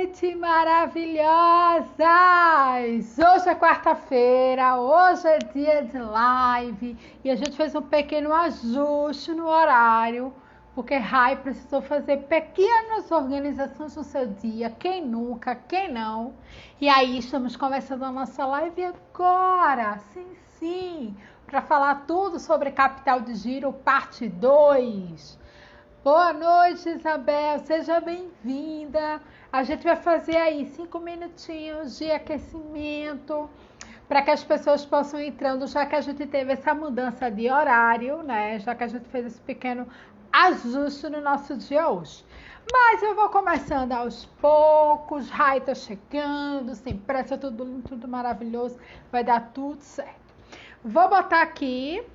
noite, maravilhosas! Hoje é quarta-feira, hoje é dia de live e a gente fez um pequeno ajuste no horário, porque Rai precisou fazer pequenas organizações no seu dia, quem nunca, quem não. E aí estamos começando a nossa live agora, sim, para falar tudo sobre Capital de Giro, parte 2. Boa noite, Isabel, seja bem-vinda. A gente vai fazer aí 5 minutinhos de aquecimento para que as pessoas possam ir entrando, já que a gente teve essa mudança de horário, né? Já que a gente fez esse pequeno ajuste no nosso dia hoje. Mas eu vou começando aos poucos, Rai tá chegando, sem pressa, tudo maravilhoso, vai dar tudo certo. Vou botar aqui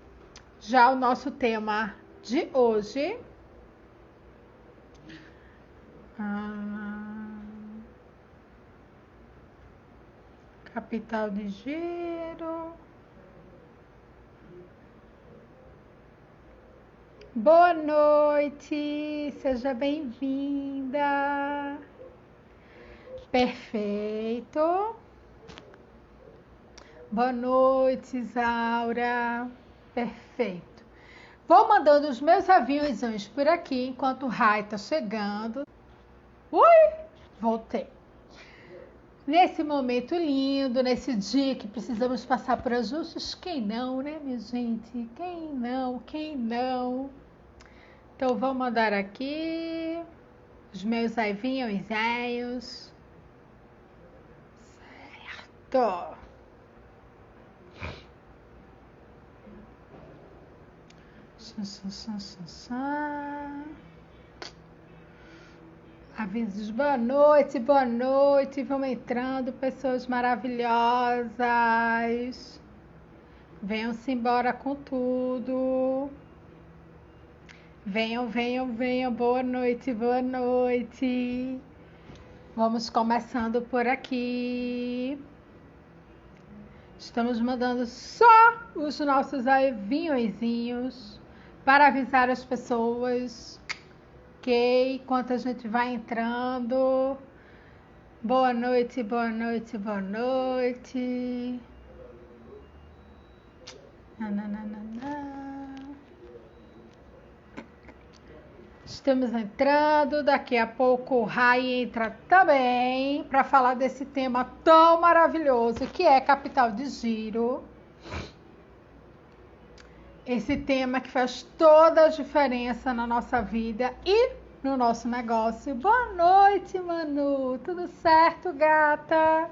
já o nosso tema de hoje. Capital de Giro. Boa noite, seja bem-vinda. Perfeito. Boa noite, Isaura. Perfeito. Vou mandando os meus aviões por aqui enquanto o Rai tá chegando. Ui, voltei. Nesse momento lindo, nesse dia que precisamos passar por ajustes, quem não, né, minha gente? Quem não? Então, vou mandar aqui os meus aviõezinhos. Certo. Avisos, boa noite, vão entrando pessoas maravilhosas, venham-se embora com tudo, venham, boa noite, vamos começando por aqui, estamos mandando só os nossos aviõezinhos para avisar as pessoas. Ok, enquanto a gente vai entrando. Boa noite. Estamos entrando, daqui a pouco o Rai entra também para falar desse tema tão maravilhoso que é Capital de Giro. Esse tema que faz toda a diferença na nossa vida e no nosso negócio. Boa noite, Manu. Tudo certo, gata?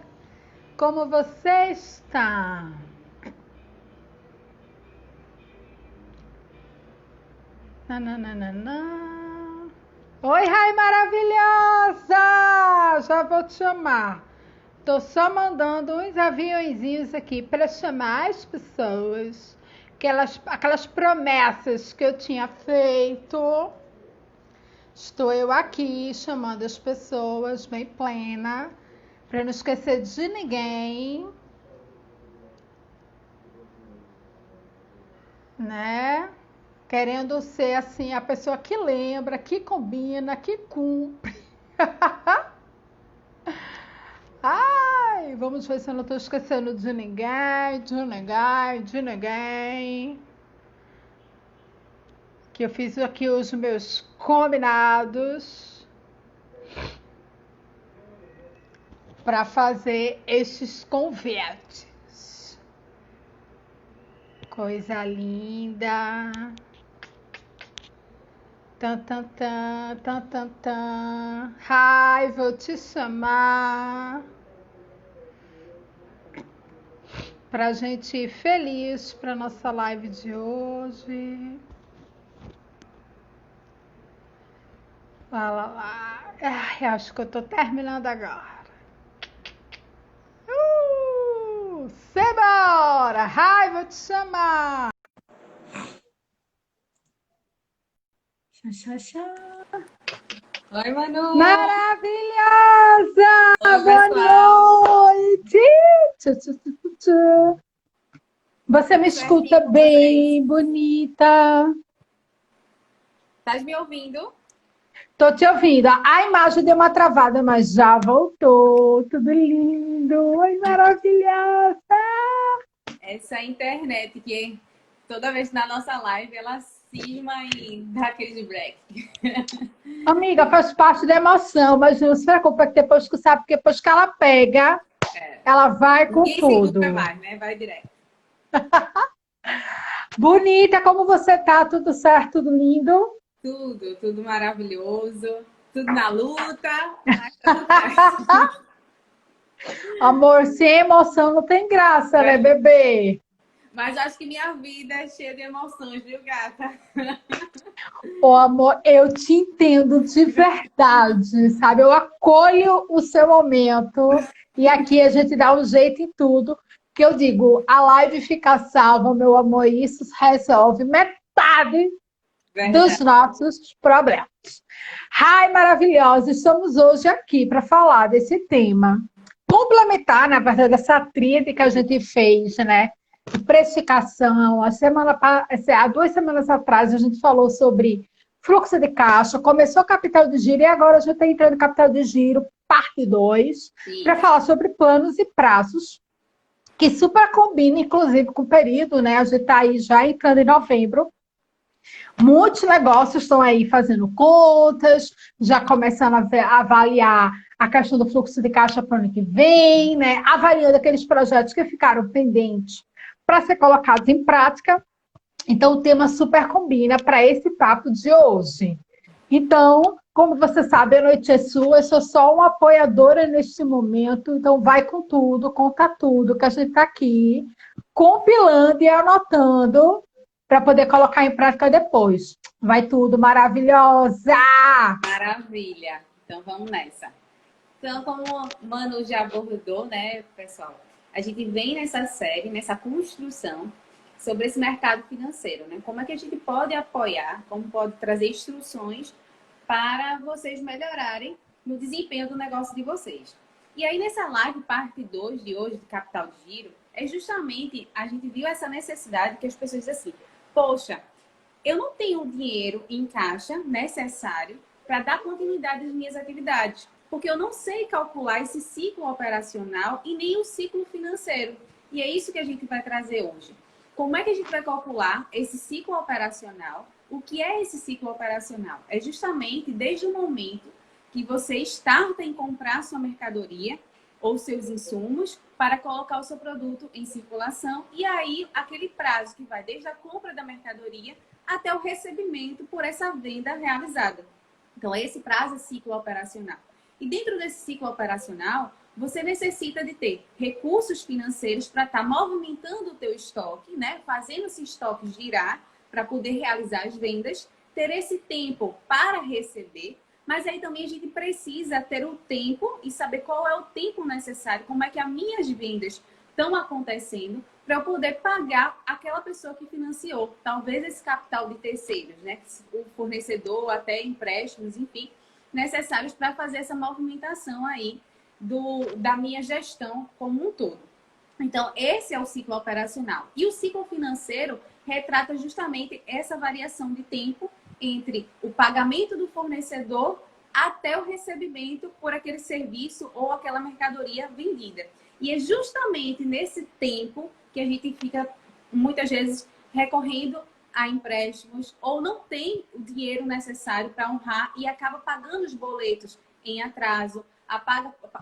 Como você está? Nananana. Oi, Rai maravilhosa! Já vou te chamar. Tô só mandando uns aviõezinhos aqui para chamar as pessoas. Aquelas promessas que eu tinha feito. Estou eu aqui chamando as pessoas bem plena, para não esquecer de ninguém, né? Querendo ser assim a pessoa que lembra, que combina, que cumpre. Ai, vamos ver se eu não estou esquecendo de ninguém. Que eu fiz aqui os meus combinados para fazer estes convites. Coisa linda. Rai, vou te chamar pra gente ir feliz pra nossa live de hoje. Lá. Ai, acho que eu tô terminando agora. Sebora! Rai, vou te chamar! Xá. Oi, Manu! Maravilhosa! Oi, Boa pessoal! noite! Você me escuta Certinho, bem, bonita? Tá me ouvindo? Tô te ouvindo. A imagem deu uma travada, mas já voltou. Tudo lindo. Ai, maravilhosa. Essa internet que toda vez na nossa live ela cisma e dá aquele break. Amiga, faz parte da emoção, mas não se preocupa que depois que ela pega, É. ela vai com Ninguém segura tudo. mais, né? Vai direto. Bonita, como você tá? Tudo certo, tudo lindo? Tudo maravilhoso, tudo na luta, mas tá tudo certo. Amor, sem emoção não tem graça, né, É. bebê? Mas acho que minha vida é cheia de emoções, viu, gata? Ô, amor, eu te entendo de verdade, sabe? Eu acolho o seu momento e aqui a gente dá um jeito em tudo. Que eu digo, a live fica salva, meu amor, e isso resolve metade dos Verdade. nossos problemas. Ai, maravilhosa, estamos hoje aqui para falar desse tema. Complementar, na verdade, essa tríade que a gente fez, né? De precificação. Há 2 semanas atrás, a gente falou sobre fluxo de caixa, começou capital de giro e agora a gente está entrando em capital de giro, parte 2, para Isso. falar sobre planos e prazos, que super combina, inclusive, com o período, né? A gente está aí já entrando em novembro. Muitos negócios estão aí fazendo contas, já começando a avaliar a questão do fluxo de caixa para o ano que vem, né? Avaliando aqueles projetos que ficaram pendentes para ser colocados em prática. Então, o tema super combina para esse papo de hoje. Então, como você sabe, a noite é sua, eu sou só uma apoiadora neste momento, então vai com tudo, conta tudo, que a gente está aqui compilando e anotando para poder colocar em prática depois. Vai tudo, maravilhosa! Maravilha. Então vamos nessa. Então, como o Manu já abordou, né, pessoal? A gente vem nessa série, nessa construção sobre esse mercado financeiro, né? Como é que a gente pode apoiar, como pode trazer instruções para vocês melhorarem no desempenho do negócio de vocês. E aí, nessa live, parte 2 de hoje, de Capital de Giro, é justamente a gente viu essa necessidade que as pessoas dizem assim: poxa, eu não tenho o dinheiro em caixa necessário para dar continuidade às minhas atividades, porque eu não sei calcular esse ciclo operacional e nem o ciclo financeiro. E é isso que a gente vai trazer hoje. Como é que a gente vai calcular esse ciclo operacional? O que é esse ciclo operacional? É justamente desde o momento que você starta em comprar sua mercadoria ou seus insumos para colocar o seu produto em circulação e aí aquele prazo que vai desde a compra da mercadoria até o recebimento por essa venda realizada. Então, esse prazo é ciclo operacional. E dentro desse ciclo operacional, você necessita de ter recursos financeiros para estar movimentando o teu estoque, né? Fazendo esse estoque girar para poder realizar as vendas, ter esse tempo para receber, mas aí também a gente precisa ter o tempo e saber qual é o tempo necessário, como é que as minhas vendas estão acontecendo para eu poder pagar aquela pessoa que financiou. Talvez esse capital de terceiros, né? O fornecedor, até empréstimos, enfim, necessários para fazer essa movimentação aí da minha gestão como um todo. Então, esse é o ciclo operacional. E o ciclo financeiro retrata justamente essa variação de tempo entre o pagamento do fornecedor até o recebimento por aquele serviço ou aquela mercadoria vendida. E é justamente nesse tempo que a gente fica, muitas vezes, recorrendo a empréstimos ou não tem o dinheiro necessário para honrar e acaba pagando os boletos em atraso,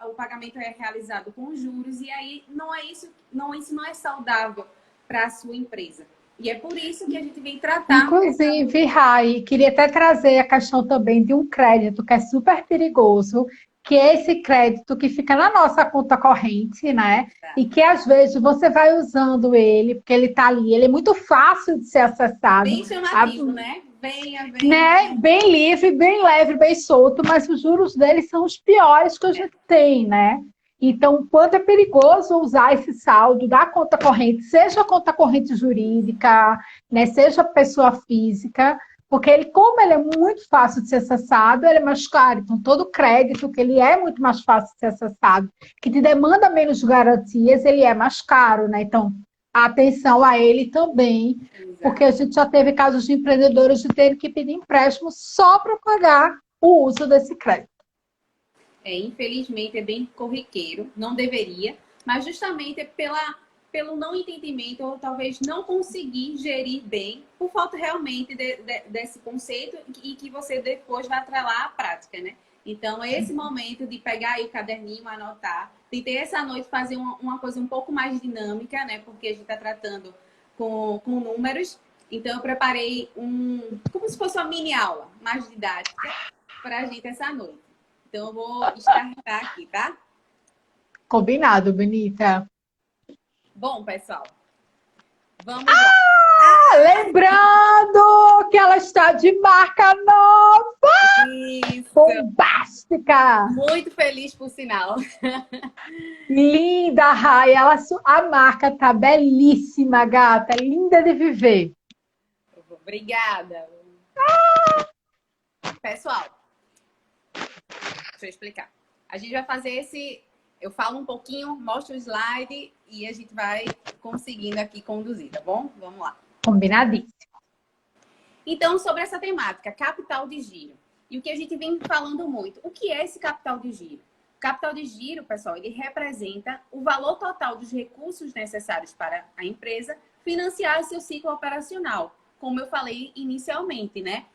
o pagamento é realizado com juros e aí isso não é saudável para a sua empresa. E é por isso que a gente vem tratar Inclusive, Rai, queria até trazer a questão também de um crédito que é super perigoso, que é esse crédito que fica na nossa conta corrente, né? E que às vezes você vai usando ele, porque ele está ali, ele é muito fácil de ser acessado, bem chamativo, né? Venha, venha, né? venha. Bem livre, bem leve, bem solto, mas os juros dele são os piores que a gente tem, né? Então, o quanto é perigoso usar esse saldo da conta corrente, seja conta corrente jurídica, né, seja pessoa física, porque ele, como ele é muito fácil de ser acessado, ele é mais caro. Então, todo crédito que ele é muito mais fácil de ser acessado, que te demanda menos garantias, ele é mais caro, né? Então, atenção a ele também, porque Exato. a gente já teve casos de empreendedores de terem que pedir empréstimo só para pagar o uso desse crédito. Infelizmente é bem corriqueiro, não deveria, mas justamente pelo não entendimento ou talvez não conseguir gerir bem, por falta realmente desse conceito e que você depois vai atrelar à prática, né? Então, é esse momento de pegar aí o caderninho, anotar. Tentei essa noite fazer uma coisa um pouco mais dinâmica, né? Porque a gente está tratando com números. Então, eu preparei como se fosse uma mini aula mais didática para a gente essa noite. Então, eu vou startar aqui, tá? Combinado, Benita. Bom, pessoal, vamos lá. Lembrando que ela está de marca nova! Isso! Bombástica! Muito feliz, por sinal. Linda, Rai. A marca tá belíssima, gata. Linda de viver. Obrigada. Pessoal, deixa eu explicar. A gente vai fazer esse... Eu falo um pouquinho, mostro o slide e a gente vai conseguindo aqui conduzir, tá bom? Vamos lá. Combinadíssimo. Então, sobre essa temática, capital de giro. E o que a gente vem falando muito. O que é esse capital de giro? O capital de giro, pessoal, ele representa o valor total dos recursos necessários para a empresa financiar seu ciclo operacional. Como eu falei inicialmente, né?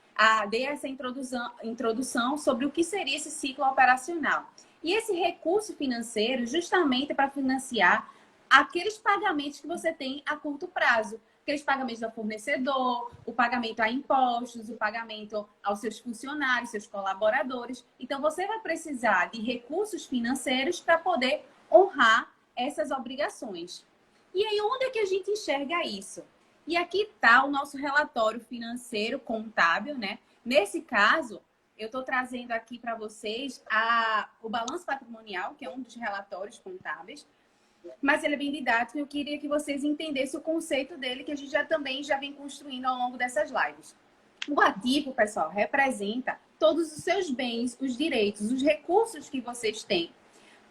Dei essa introdução sobre o que seria esse ciclo operacional. E esse recurso financeiro, justamente para financiar aqueles pagamentos que você tem a curto prazo. Aqueles pagamentos ao fornecedor, o pagamento a impostos, o pagamento aos seus funcionários, seus colaboradores. Então, você vai precisar de recursos financeiros para poder honrar essas obrigações. E aí, onde é que a gente enxerga isso? E aqui está o nosso relatório financeiro contábil, né? Nesse caso, eu estou trazendo aqui para vocês o balanço patrimonial, que é um dos relatórios contábeis, mas ele é bem didático e eu queria que vocês entendessem o conceito dele, que a gente já vem construindo ao longo dessas lives. O ativo, pessoal, representa todos os seus bens, os direitos, os recursos que vocês têm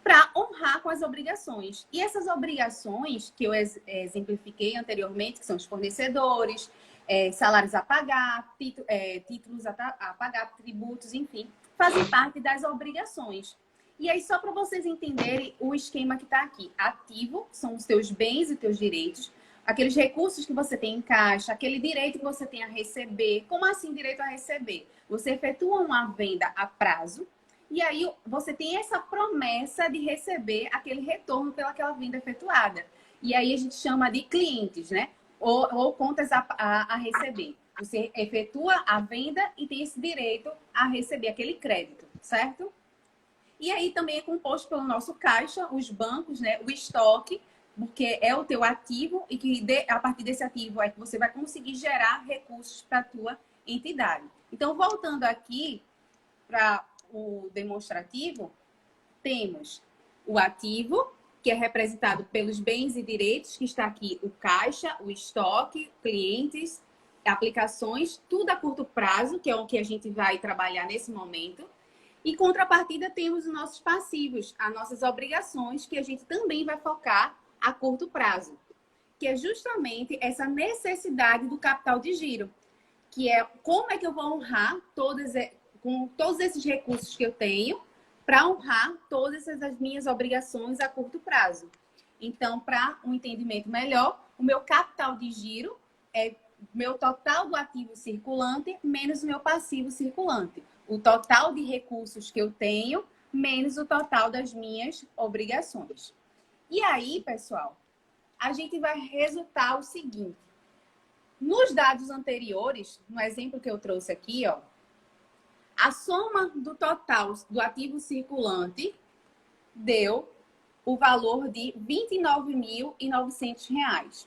para honrar com as obrigações. E essas obrigações que eu exemplifiquei anteriormente, que são os fornecedores, salários a pagar, títulos a pagar, tributos, enfim, fazem parte das obrigações. E aí, só para vocês entenderem o esquema que está aqui. Ativo são os teus bens e teus direitos, aqueles recursos que você tem em caixa, aquele direito que você tem a receber. Como assim direito a receber? Você efetua uma venda a prazo e aí você tem essa promessa de receber aquele retorno pelaquela venda efetuada. E aí a gente chama de clientes, né? Ou contas a receber. Você efetua a venda e tem esse direito a receber aquele crédito, certo? E aí também é composto pelo nosso caixa, os bancos, né? O estoque, porque é o teu ativo e que a partir desse ativo é que você vai conseguir gerar recursos para a tua entidade. Então, voltando aqui para o demonstrativo, temos o ativo, que é representado pelos bens e direitos, que está aqui o caixa, o estoque, clientes, aplicações, tudo a curto prazo, que é o que a gente vai trabalhar nesse momento. E contrapartida temos os nossos passivos, as nossas obrigações, que a gente também vai focar a curto prazo, que é justamente essa necessidade do capital de giro, que é como é que eu vou honrar com todos esses recursos que eu tenho para honrar todas as minhas obrigações a curto prazo. Então, para um entendimento melhor, o meu capital de giro é meu total do ativo circulante menos o meu passivo circulante. O total de recursos que eu tenho, menos o total das minhas obrigações. E aí, pessoal, a gente vai resultar o seguinte. Nos dados anteriores, no exemplo que eu trouxe aqui, ó, a soma do total do ativo circulante deu o valor de R$ 29.900.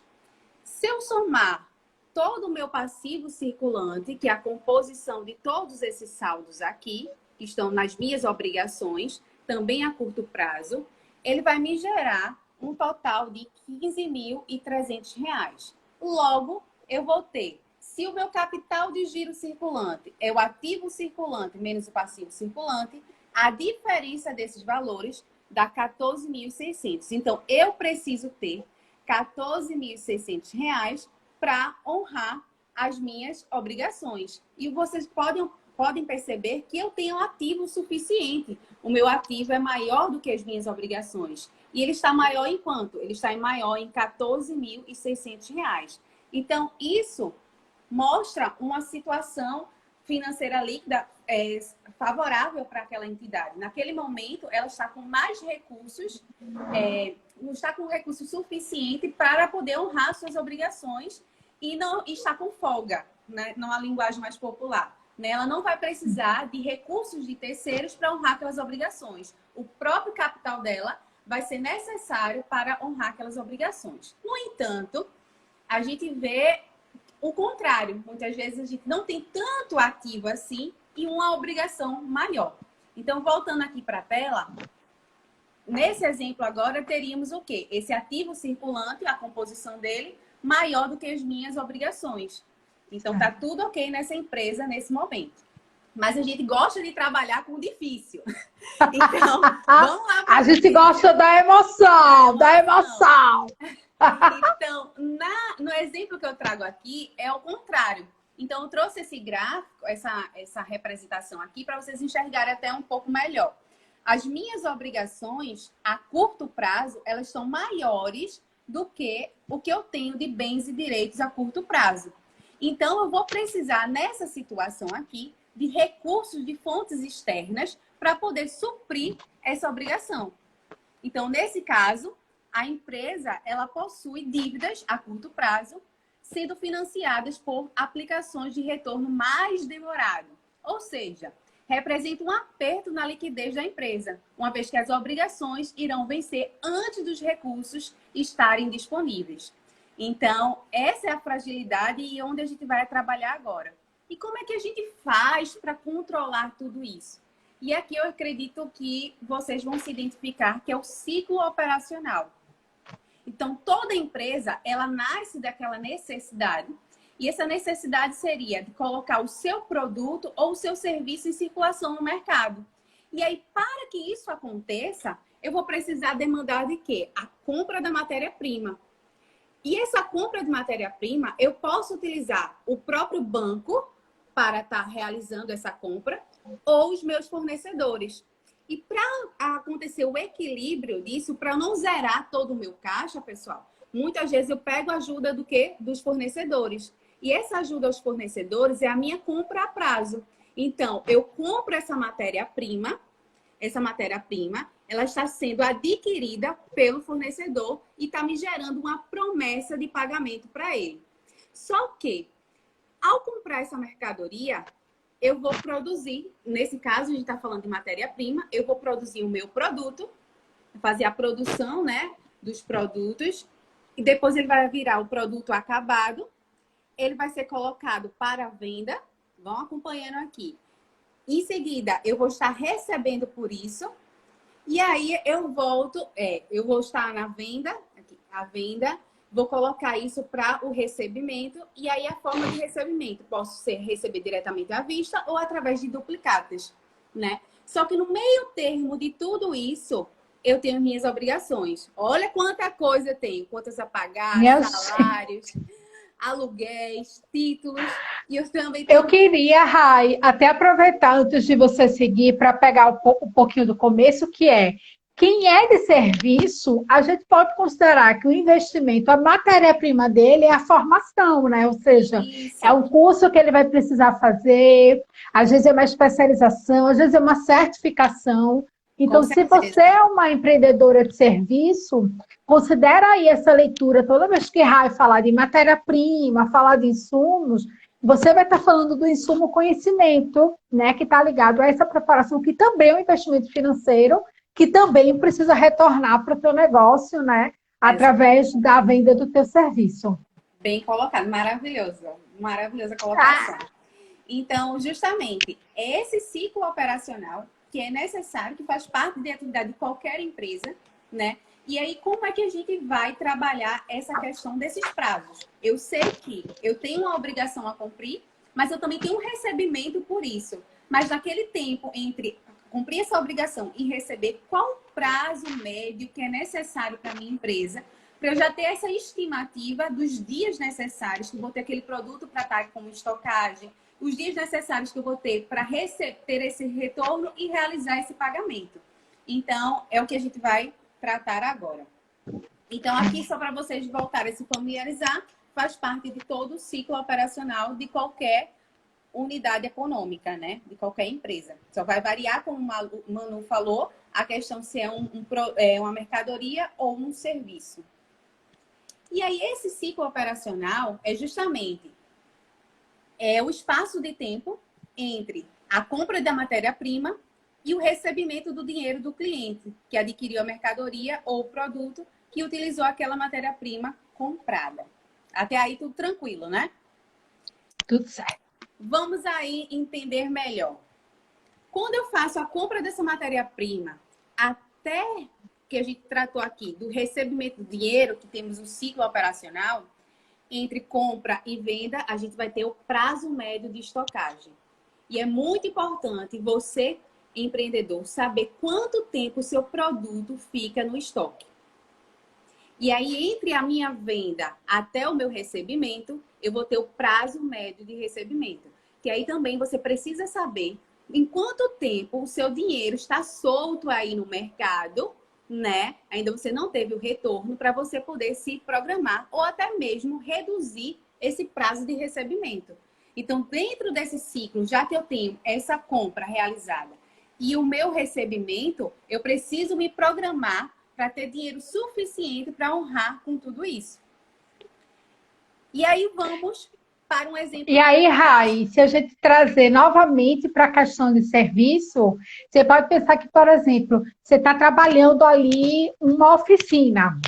Se eu somar todo o meu passivo circulante, que é a composição de todos esses saldos aqui, que estão nas minhas obrigações, também a curto prazo, ele vai me gerar um total de R$ 15.300. Logo, eu vou ter, se o meu capital de giro circulante é o ativo circulante menos o passivo circulante, a diferença desses valores dá R$ 14.600. Então, eu preciso ter R$ 14.600 para honrar as minhas obrigações. E vocês podem podem perceber que eu tenho ativo suficiente. O meu ativo é maior do que as minhas obrigações. E ele está maior em quanto? Ele está maior em R$ 14.600. Então, isso mostra uma situação financeira líquida favorável para aquela entidade. Naquele momento, ela está com mais recursos, não está com recurso suficiente para poder honrar suas obrigações e não está com folga, né? Numa linguagem mais popular. Né? Ela não vai precisar de recursos de terceiros para honrar aquelas obrigações. O próprio capital dela vai ser necessário para honrar aquelas obrigações. No entanto, a gente vê o contrário. Muitas vezes a gente não tem tanto ativo assim e uma obrigação maior. Então, voltando aqui para a tela, nesse exemplo agora, teríamos o quê? Esse ativo circulante, a composição dele, maior do que as minhas obrigações. Então, tá tudo ok nessa empresa nesse momento. Mas a gente gosta de trabalhar com o difícil. Então, vamos lá. A gente gosta da emoção, da emoção. Então, no exemplo que eu trago aqui, é o contrário. Então, eu trouxe esse gráfico, essa representação aqui, para vocês enxergarem até um pouco melhor. As minhas obrigações, a curto prazo, elas são maiores do que o que eu tenho de bens e direitos a curto prazo. Então, eu vou precisar, nessa situação aqui, de recursos de fontes externas para poder suprir essa obrigação. Então, nesse caso, a empresa ela possui dívidas a curto prazo, sendo financiadas por aplicações de retorno mais demorado. Ou seja, representa um aperto na liquidez da empresa, uma vez que as obrigações irão vencer antes dos recursos estarem disponíveis. Então, essa é a fragilidade e onde a gente vai trabalhar agora. E como é que a gente faz para controlar tudo isso? E aqui eu acredito que vocês vão se identificar que é o ciclo operacional. Então, toda empresa, ela nasce daquela necessidade. E essa necessidade seria de colocar o seu produto ou o seu serviço em circulação no mercado. E aí, para que isso aconteça, eu vou precisar demandar de quê? A compra da matéria-prima. E essa compra de matéria-prima, eu posso utilizar o próprio banco para estar realizando essa compra ou os meus fornecedores. E para acontecer o equilíbrio disso, para não zerar todo o meu caixa, pessoal, muitas vezes eu pego ajuda do quê? Dos fornecedores. E essa ajuda aos fornecedores é a minha compra a prazo. Então, eu compro essa matéria-prima, ela está sendo adquirida pelo fornecedor e está me gerando uma promessa de pagamento para ele. Só que, ao comprar essa mercadoria, eu vou produzir, nesse caso a gente está falando de matéria-prima, eu vou produzir o meu produto, fazer a produção, né, dos produtos, e depois ele vai virar o produto acabado, ele vai ser colocado para venda, vão acompanhando aqui. Em seguida, eu vou estar recebendo por isso, e aí eu vou estar na venda, aqui, a venda, vou colocar isso para o recebimento, e aí a forma de recebimento, posso receber diretamente à vista ou através de duplicatas, né? Só que no meio termo de tudo isso, eu tenho minhas obrigações. Olha quanta coisa eu tenho, contas a pagar, salários, aluguéis, títulos, e eu também tenho... Eu queria, Rai, até aproveitar antes de você seguir para pegar um pouquinho do começo, que é quem é de serviço, a gente pode considerar que o investimento, a matéria-prima dele é a formação, né? Ou seja, Isso. é um curso que ele vai precisar fazer, às vezes é uma especialização, às vezes é uma certificação. Então, se você é uma empreendedora de serviço, considera aí essa leitura, toda vez que Rai falar de matéria-prima, falar de insumos, você vai estar falando do insumo conhecimento, né? Que está ligado a essa preparação, que também é um investimento financeiro, que também precisa retornar para o teu negócio, né? Através da venda do teu serviço. Bem colocado, maravilhoso. Maravilhosa colocação. Então, justamente, esse ciclo operacional que é necessário, que faz parte da atividade de qualquer empresa, né? E aí, como é que a gente vai trabalhar essa questão desses prazos? Eu sei que eu tenho uma obrigação a cumprir, mas eu também tenho um recebimento por isso. Mas naquele tempo entre cumprir essa obrigação e receber, qual o prazo médio que é necessário para a minha empresa, para eu já ter essa estimativa dos dias necessários, que vou ter aquele produto para estar como estocagem, os dias necessários que eu vou ter para ter esse retorno e realizar esse pagamento. Então, é o que a gente vai tratar agora. Então, aqui, só para vocês voltarem a se familiarizar, faz parte de todo o ciclo operacional de qualquer unidade econômica, né? De qualquer empresa. Só vai variar, como o Manu falou, a questão se é uma mercadoria ou um serviço. E aí, esse ciclo operacional é justamente o espaço de tempo entre a compra da matéria-prima e o recebimento do dinheiro do cliente, que adquiriu a mercadoria ou o produto que utilizou aquela matéria-prima comprada. Até aí, tudo tranquilo, né? Tudo certo. Vamos aí entender melhor. Quando eu faço a compra dessa matéria-prima, até que a gente tratou aqui do recebimento do dinheiro, que temos o ciclo operacional, entre compra e venda, a gente vai ter o prazo médio de estocagem. E é muito importante você, empreendedor, saber quanto tempo o seu produto fica no estoque. E aí, entre a minha venda até o meu recebimento, eu vou ter o prazo médio de recebimento. Que aí também você precisa saber em quanto tempo o seu dinheiro está solto aí no mercado, né? Ainda você não teve o retorno para você poder se programar ou até mesmo reduzir esse prazo de recebimento. Então, dentro desse ciclo, já que eu tenho essa compra realizada e o meu recebimento, eu preciso me programar para ter dinheiro suficiente para honrar com tudo isso. E aí vamos para um exemplo. E aí, Rai, se a gente trazer novamente para a questão de serviço, você pode pensar que, por exemplo, você está trabalhando ali uma oficina,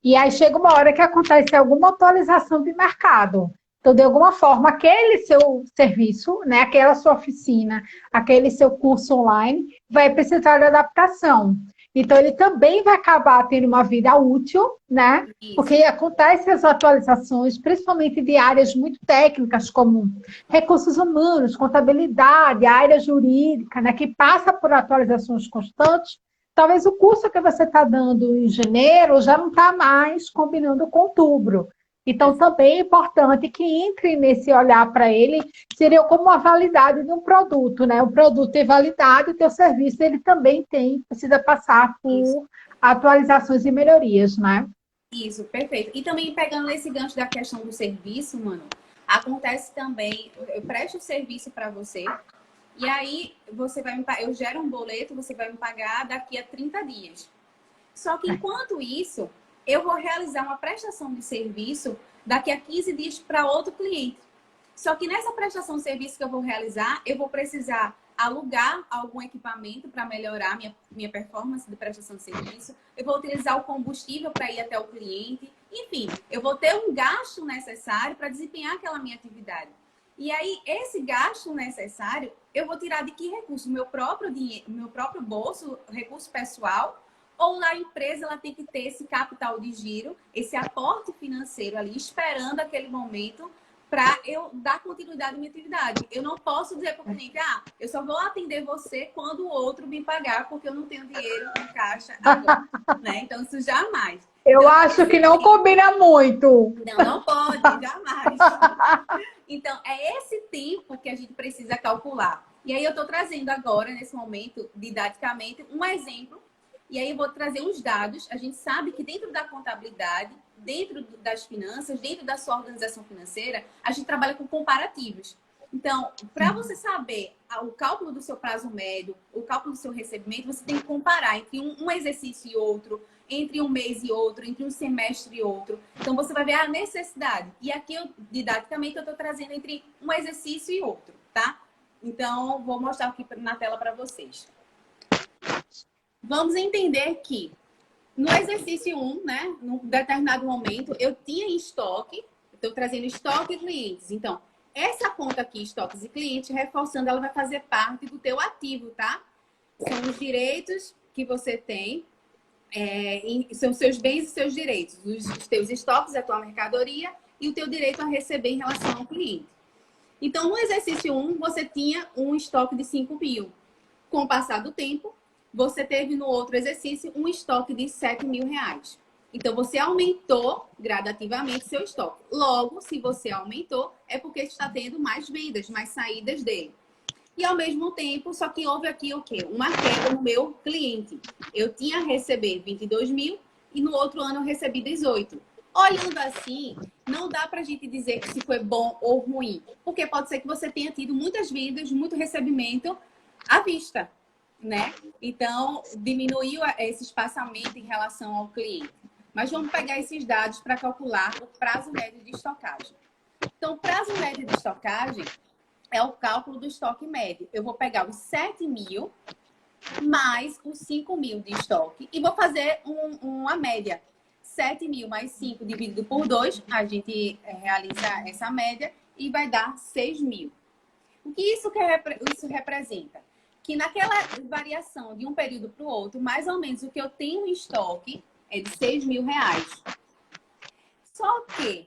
e aí chega uma hora que acontece alguma atualização de mercado. Então, de alguma forma, aquele seu serviço, né, aquela sua oficina, aquele seu curso online, vai precisar de adaptação. Então, ele também vai acabar tendo uma vida útil, né? Isso. Porque acontecem as atualizações, principalmente de áreas muito técnicas, como recursos humanos, contabilidade, área jurídica, né? Que passa por atualizações constantes. Talvez o curso que você está dando em janeiro já não está mais combinando com outubro. Então, também é importante que entre nesse olhar para ele, seria como a validade de um produto, né? O produto é validade, o teu serviço ele também precisa passar por atualizações e melhorias, né? Isso, perfeito. E também pegando esse gancho da questão do serviço, mano, acontece também, eu presto o serviço para você, e aí você vai eu gero um boleto, você vai me pagar daqui a 30 dias. Só que enquanto isso, eu vou realizar uma prestação de serviço daqui a 15 dias para outro cliente. Só que nessa prestação de serviço que eu vou realizar, eu vou precisar alugar algum equipamento para melhorar minha performance de prestação de serviço. Eu vou utilizar o combustível para ir até o cliente. Enfim, eu vou ter um gasto necessário para desempenhar aquela minha atividade. E aí, esse gasto necessário, eu vou tirar de que recurso? Meu próprio dinheiro, meu próprio bolso, recurso pessoal, ou na empresa ela tem que ter esse capital de giro, esse aporte financeiro ali, esperando aquele momento para eu dar continuidade à minha atividade. Eu não posso dizer para o cliente, eu só vou atender você quando o outro me pagar, porque eu não tenho dinheiro em caixa agora. Né? Então, isso jamais. Eu então, acho que não combina muito. Não pode, jamais. Então, é esse tempo que a gente precisa calcular. E aí eu estou trazendo agora, nesse momento, didaticamente, um exemplo. E aí eu vou trazer uns dados. A gente sabe que dentro da contabilidade, dentro das finanças, dentro da sua organização financeira, a gente trabalha com comparativos. Então, para você saber o cálculo do seu prazo médio, o cálculo do seu recebimento, você tem que comparar entre um exercício e outro, entre um mês e outro, entre um semestre e outro. Então, você vai ver a necessidade. E aqui, didaticamente, eu estou trazendo entre um exercício e outro, tá? Então, vou mostrar aqui na tela para vocês. Vamos entender que no exercício 1, né, num determinado momento, eu tinha em estoque, estou trazendo estoque e clientes. Então, essa conta aqui, estoques e clientes, reforçando, ela vai fazer parte do teu ativo, tá? São os direitos que você tem, são seus bens e seus direitos, os teus estoques, a tua mercadoria e o teu direito a receber em relação ao cliente. Então, no exercício 1, você tinha um estoque de 5 mil. Com o passar do tempo, você teve no outro exercício um estoque de 7 mil reais. Então, você aumentou gradativamente seu estoque. Logo, se você aumentou, é porque está tendo mais vendas, mais saídas dele. E ao mesmo tempo, só que houve aqui o quê? Uma queda no meu cliente. Eu tinha a receber 22 mil e no outro ano eu recebi 18. Olhando assim, não dá para a gente dizer que se foi bom ou ruim. Porque pode ser que você tenha tido muitas vendas, muito recebimento à vista, né? Então, diminuiu esse espaçamento em relação ao cliente. Mas vamos pegar esses dados para calcular o prazo médio de estocagem. Então, o prazo médio de estocagem é o cálculo do estoque médio. Eu vou pegar os 7 mil mais os 5 mil de estoque e vou fazer uma média. 7 mil mais 5 dividido por 2, a gente realiza essa média e vai dar 6 mil. O que isso representa? Que naquela variação de um período para o outro, mais ou menos o que eu tenho em estoque é de 6 mil reais. Só que,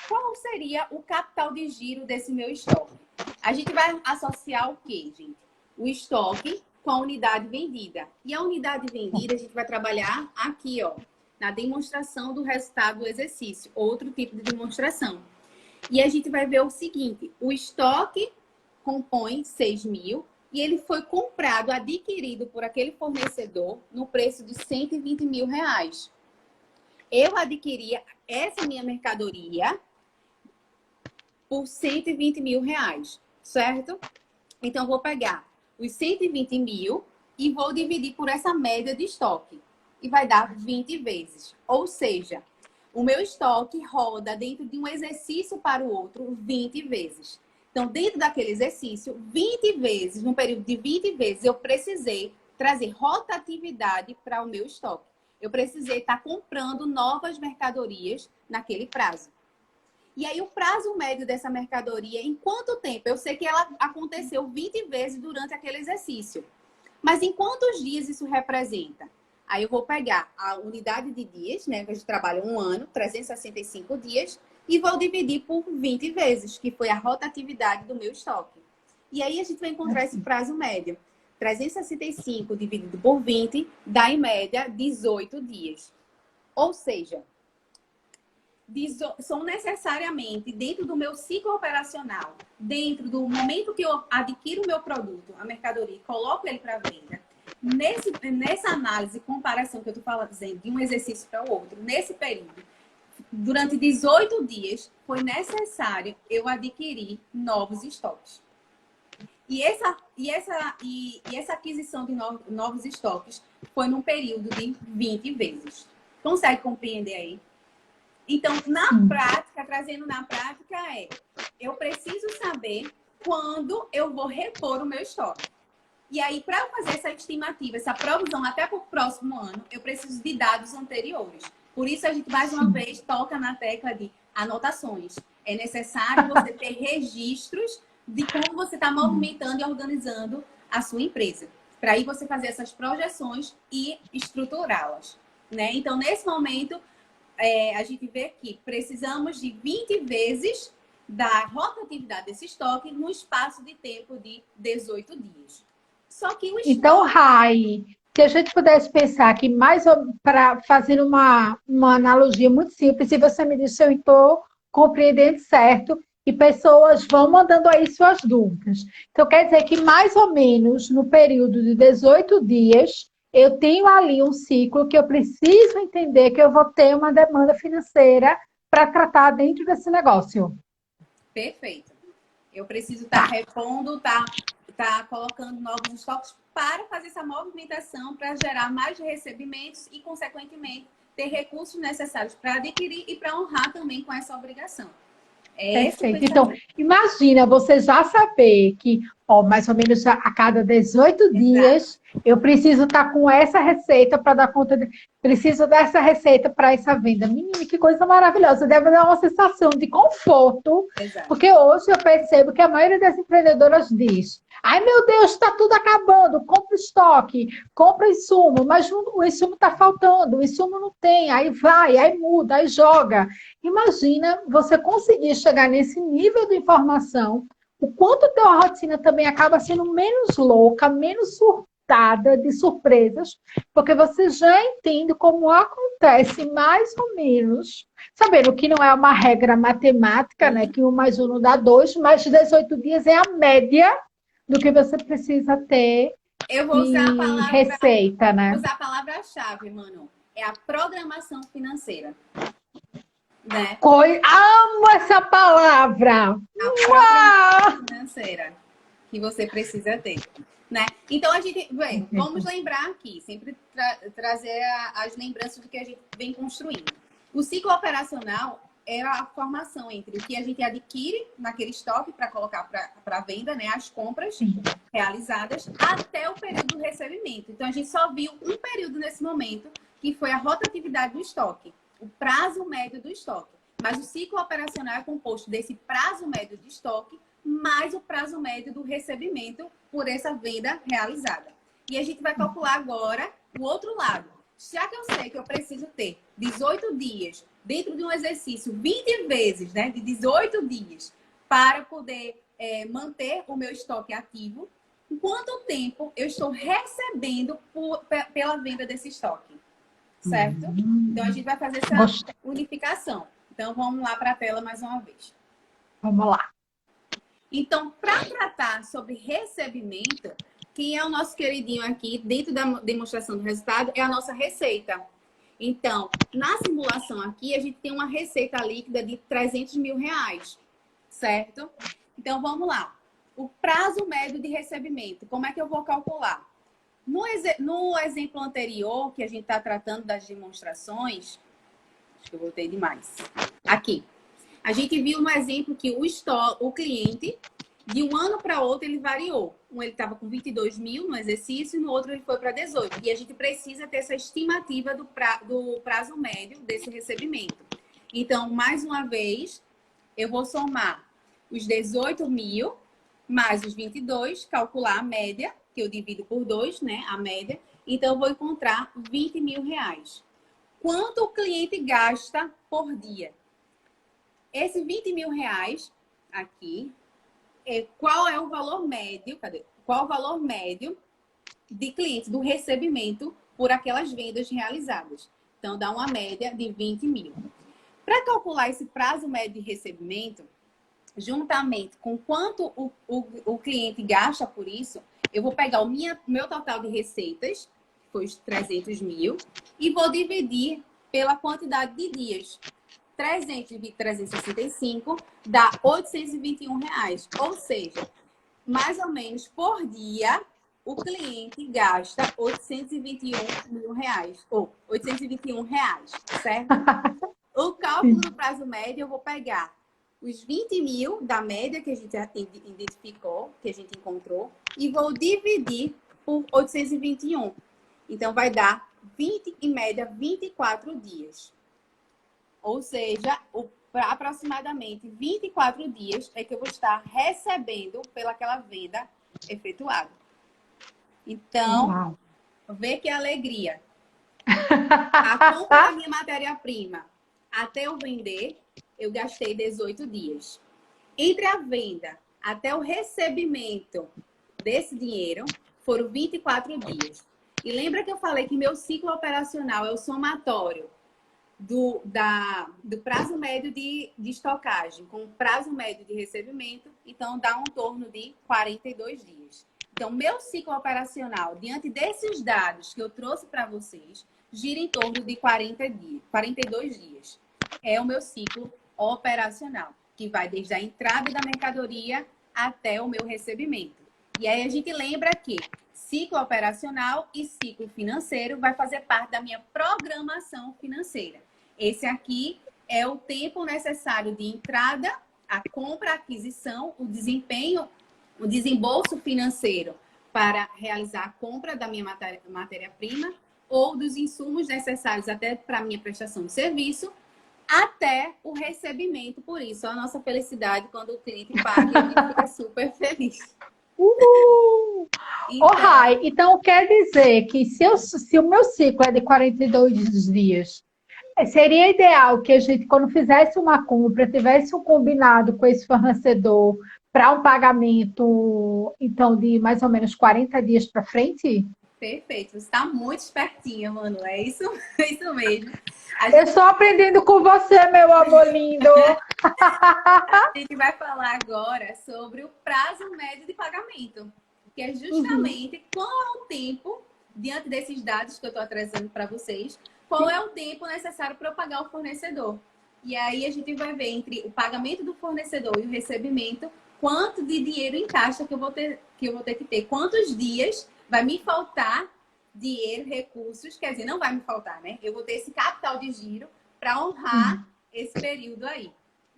qual seria o capital de giro desse meu estoque? A gente vai associar o quê, gente? O estoque com a unidade vendida. E a unidade vendida a gente vai trabalhar aqui, ó, na demonstração do resultado do exercício. Outro tipo de demonstração. E a gente vai ver o seguinte, o estoque compõe 6 mil e ele foi comprado, adquirido por aquele fornecedor no preço de 120 mil reais. Eu adquiria essa minha mercadoria por 120 mil reais, certo? Então, vou pegar os 120 mil e vou dividir por essa média de estoque. E vai dar 20 vezes. Ou seja, o meu estoque roda dentro de um exercício para o outro 20 vezes. Então, dentro daquele exercício, 20 vezes, num período de 20 vezes, eu precisei trazer rotatividade para o meu estoque. Eu precisei estar comprando novas mercadorias naquele prazo. E aí, o prazo médio dessa mercadoria, em quanto tempo? Eu sei que ela aconteceu 20 vezes durante aquele exercício. Mas em quantos dias isso representa? Aí eu vou pegar a unidade de dias, né? Que a gente trabalha um ano, 365 dias, e vou dividir por 20 vezes, que foi a rotatividade do meu estoque. E aí a gente vai encontrar esse prazo médio. 365 dividido por 20 dá, em média, 18 dias. Ou seja, são necessariamente, dentro do meu ciclo operacional, dentro do momento que eu adquiro o meu produto, a mercadoria, e coloco ele para venda, nessa análise, comparação que eu estou fazendo de um exercício para o outro, nesse período, durante 18 dias, foi necessário eu adquirir novos estoques. E essa aquisição de novos estoques foi num período de 20 vezes. Consegue compreender aí? Então, na prática, trazendo na prática, eu preciso saber quando eu vou repor o meu estoque. E aí, para eu fazer essa estimativa, essa provisão até para o próximo ano, eu preciso de dados anteriores. Por isso, a gente, mais uma vez, toca na tecla de anotações. É necessário você ter registros de como você está movimentando e organizando a sua empresa. Para aí você fazer essas projeções e estruturá-las, né? Então, nesse momento, a gente vê que precisamos de 20 vezes da rotatividade desse estoque no espaço de tempo de 18 dias. Só que o estoque... Então, Rai, se a gente pudesse pensar que para fazer uma analogia muito simples, e você me disse se eu estou compreendendo certo, e pessoas vão mandando aí suas dúvidas. Então, quer dizer que mais ou menos no período de 18 dias, eu tenho ali um ciclo que eu preciso entender que eu vou ter uma demanda financeira para tratar dentro desse negócio. Perfeito. Eu preciso estar repondo, estar colocando novos estoques para fazer essa movimentação, para gerar mais recebimentos e, consequentemente, ter recursos necessários para adquirir e para honrar também com essa obrigação. Perfeito. Então, imagina você já saber que, mais ou menos a cada 18 dias, eu preciso estar com essa receita para dar conta preciso dessa receita para essa venda. Menina, que coisa maravilhosa. Deve dar uma sensação de conforto, porque hoje eu percebo que a maioria das empreendedoras diz: ai, meu Deus, está tudo acabando, compra estoque, compra insumo, mas o insumo está faltando, o insumo não tem, aí vai, aí muda, aí joga. Imagina você conseguir chegar nesse nível de informação, o quanto a tua rotina também acaba sendo menos louca, menos lotada de surpresas, porque você já entende como acontece mais ou menos, sabendo que não é uma regra matemática, né, que 1 mais 1 não dá 2, mas 18 dias é a média do que você precisa ter Eu vou usar de receita, né? usar a palavra-chave, mano. É a programação financeira, né? Amo essa palavra! A programação financeira que você precisa ter, né? Então a gente, bem, vamos lembrar aqui, sempre trazer as lembranças do que a gente vem construindo. O ciclo operacional é a formação entre o que a gente adquire naquele estoque para colocar para venda, né? As compras realizadas até o período do recebimento. Então a gente só viu um período nesse momento, que foi a rotatividade do estoque, o prazo médio do estoque. Mas o ciclo operacional é composto desse prazo médio de estoque mais o prazo médio do recebimento por essa venda realizada. E a gente vai calcular agora o outro lado. Já que eu sei que eu preciso ter 18 dias dentro de um exercício 20 vezes, né, de 18 dias, para poder manter o meu estoque ativo, quanto tempo eu estou recebendo pela venda desse estoque? Certo? Então, a gente vai fazer essa unificação. Então, vamos lá para a tela mais uma vez. Vamos lá. Então, para tratar sobre recebimento, quem é o nosso queridinho aqui, dentro da demonstração do resultado, é a nossa receita. Então, na simulação aqui, a gente tem uma receita líquida de 300 mil reais, certo? Então, vamos lá. O prazo médio de recebimento, como é que eu vou calcular? No exemplo anterior, que a gente está tratando das demonstrações, acho que eu voltei demais. Aqui. A gente viu no exemplo que o cliente, de um ano para outro, ele variou. Um ele estava com 22 mil no exercício e no outro ele foi para 18. E a gente precisa ter essa estimativa do prazo médio desse recebimento. Então, mais uma vez, eu vou somar os 18 mil mais os 22, calcular a média, que eu divido por 2, né? A média. Então, eu vou encontrar 20 mil reais. Quanto o cliente gasta por dia? Esse 20 mil reais aqui, qual é o valor médio? Cadê? Qual o valor médio de clientes, do recebimento por aquelas vendas realizadas? Então, dá uma média de 20 mil. Para calcular esse prazo médio de recebimento, juntamente com quanto o cliente gasta por isso, eu vou pegar o meu total de receitas, que foi os 300 mil, e vou dividir pela quantidade de dias. 365 dá 821 reais. Ou seja, mais ou menos por dia, o cliente gasta 821 mil reais. Ou 821 reais, certo? O cálculo do prazo médio, eu vou pegar os 20 mil da média que a gente identificou, que a gente encontrou, e vou dividir por 821. Então, vai dar em média, 24 dias. Ou seja, aproximadamente 24 dias é que eu vou estar recebendo pelaquela venda efetuada. Então, vê que alegria. A compra da minha matéria-prima até eu vender, eu gastei 18 dias. Entre a venda até o recebimento desse dinheiro, foram 24 dias. E lembra que eu falei que meu ciclo operacional é o somatório do prazo médio de estocagem com o prazo médio de recebimento, então dá um torno de 42 dias. Então, meu ciclo operacional, diante desses dados que eu trouxe para vocês, gira em torno de 42 dias. É o meu ciclo operacional, que vai desde a entrada da mercadoria até o meu recebimento. E aí a gente lembra que ciclo operacional e ciclo financeiro vai fazer parte da minha programação financeira. Esse aqui é o tempo necessário de entrada, a compra, a aquisição, o desempenho, o desembolso financeiro para realizar a compra da minha matéria-prima ou dos insumos necessários até para a minha prestação de serviço, até o recebimento. Por isso, a nossa felicidade quando o cliente paga, a gente fica super feliz. Então, Rai, então quer dizer que se o meu ciclo é de 42 dias, seria ideal que a gente, quando fizesse uma compra, tivesse um combinado com esse fornecedor para um pagamento, então, de mais ou menos 40 dias para frente? Perfeito. Você está muito espertinha, Manu. É isso, é isso mesmo. A Eu estou aprendendo com você, meu amor lindo. gente vai falar agora sobre o prazo médio de pagamento, que é Uhum. justamente qual é o tempo, diante desses dados que eu estou trazendo para vocês, qual é o tempo necessário para eu pagar o fornecedor. E aí a gente vai ver entre o pagamento do fornecedor e o recebimento, quanto de dinheiro em caixa que eu vou ter que ter, quantos dias vai me faltar dinheiro, recursos, quer dizer, não vai me faltar, né? Eu vou ter esse capital de giro para honrar esse período aí.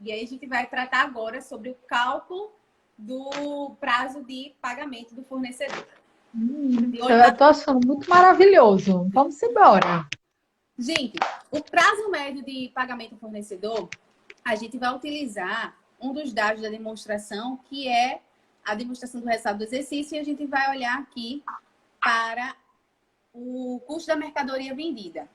E aí a gente vai tratar agora sobre o cálculo do prazo de pagamento do fornecedor. De Eu hoje, estou achando muito maravilhoso. Vamos embora. gente, o prazo médio de pagamento do fornecedor, a gente vai utilizar um dos dados da demonstração, que é a demonstração do resultado do exercício, e a gente vai olhar aqui para o custo da mercadoria vendida.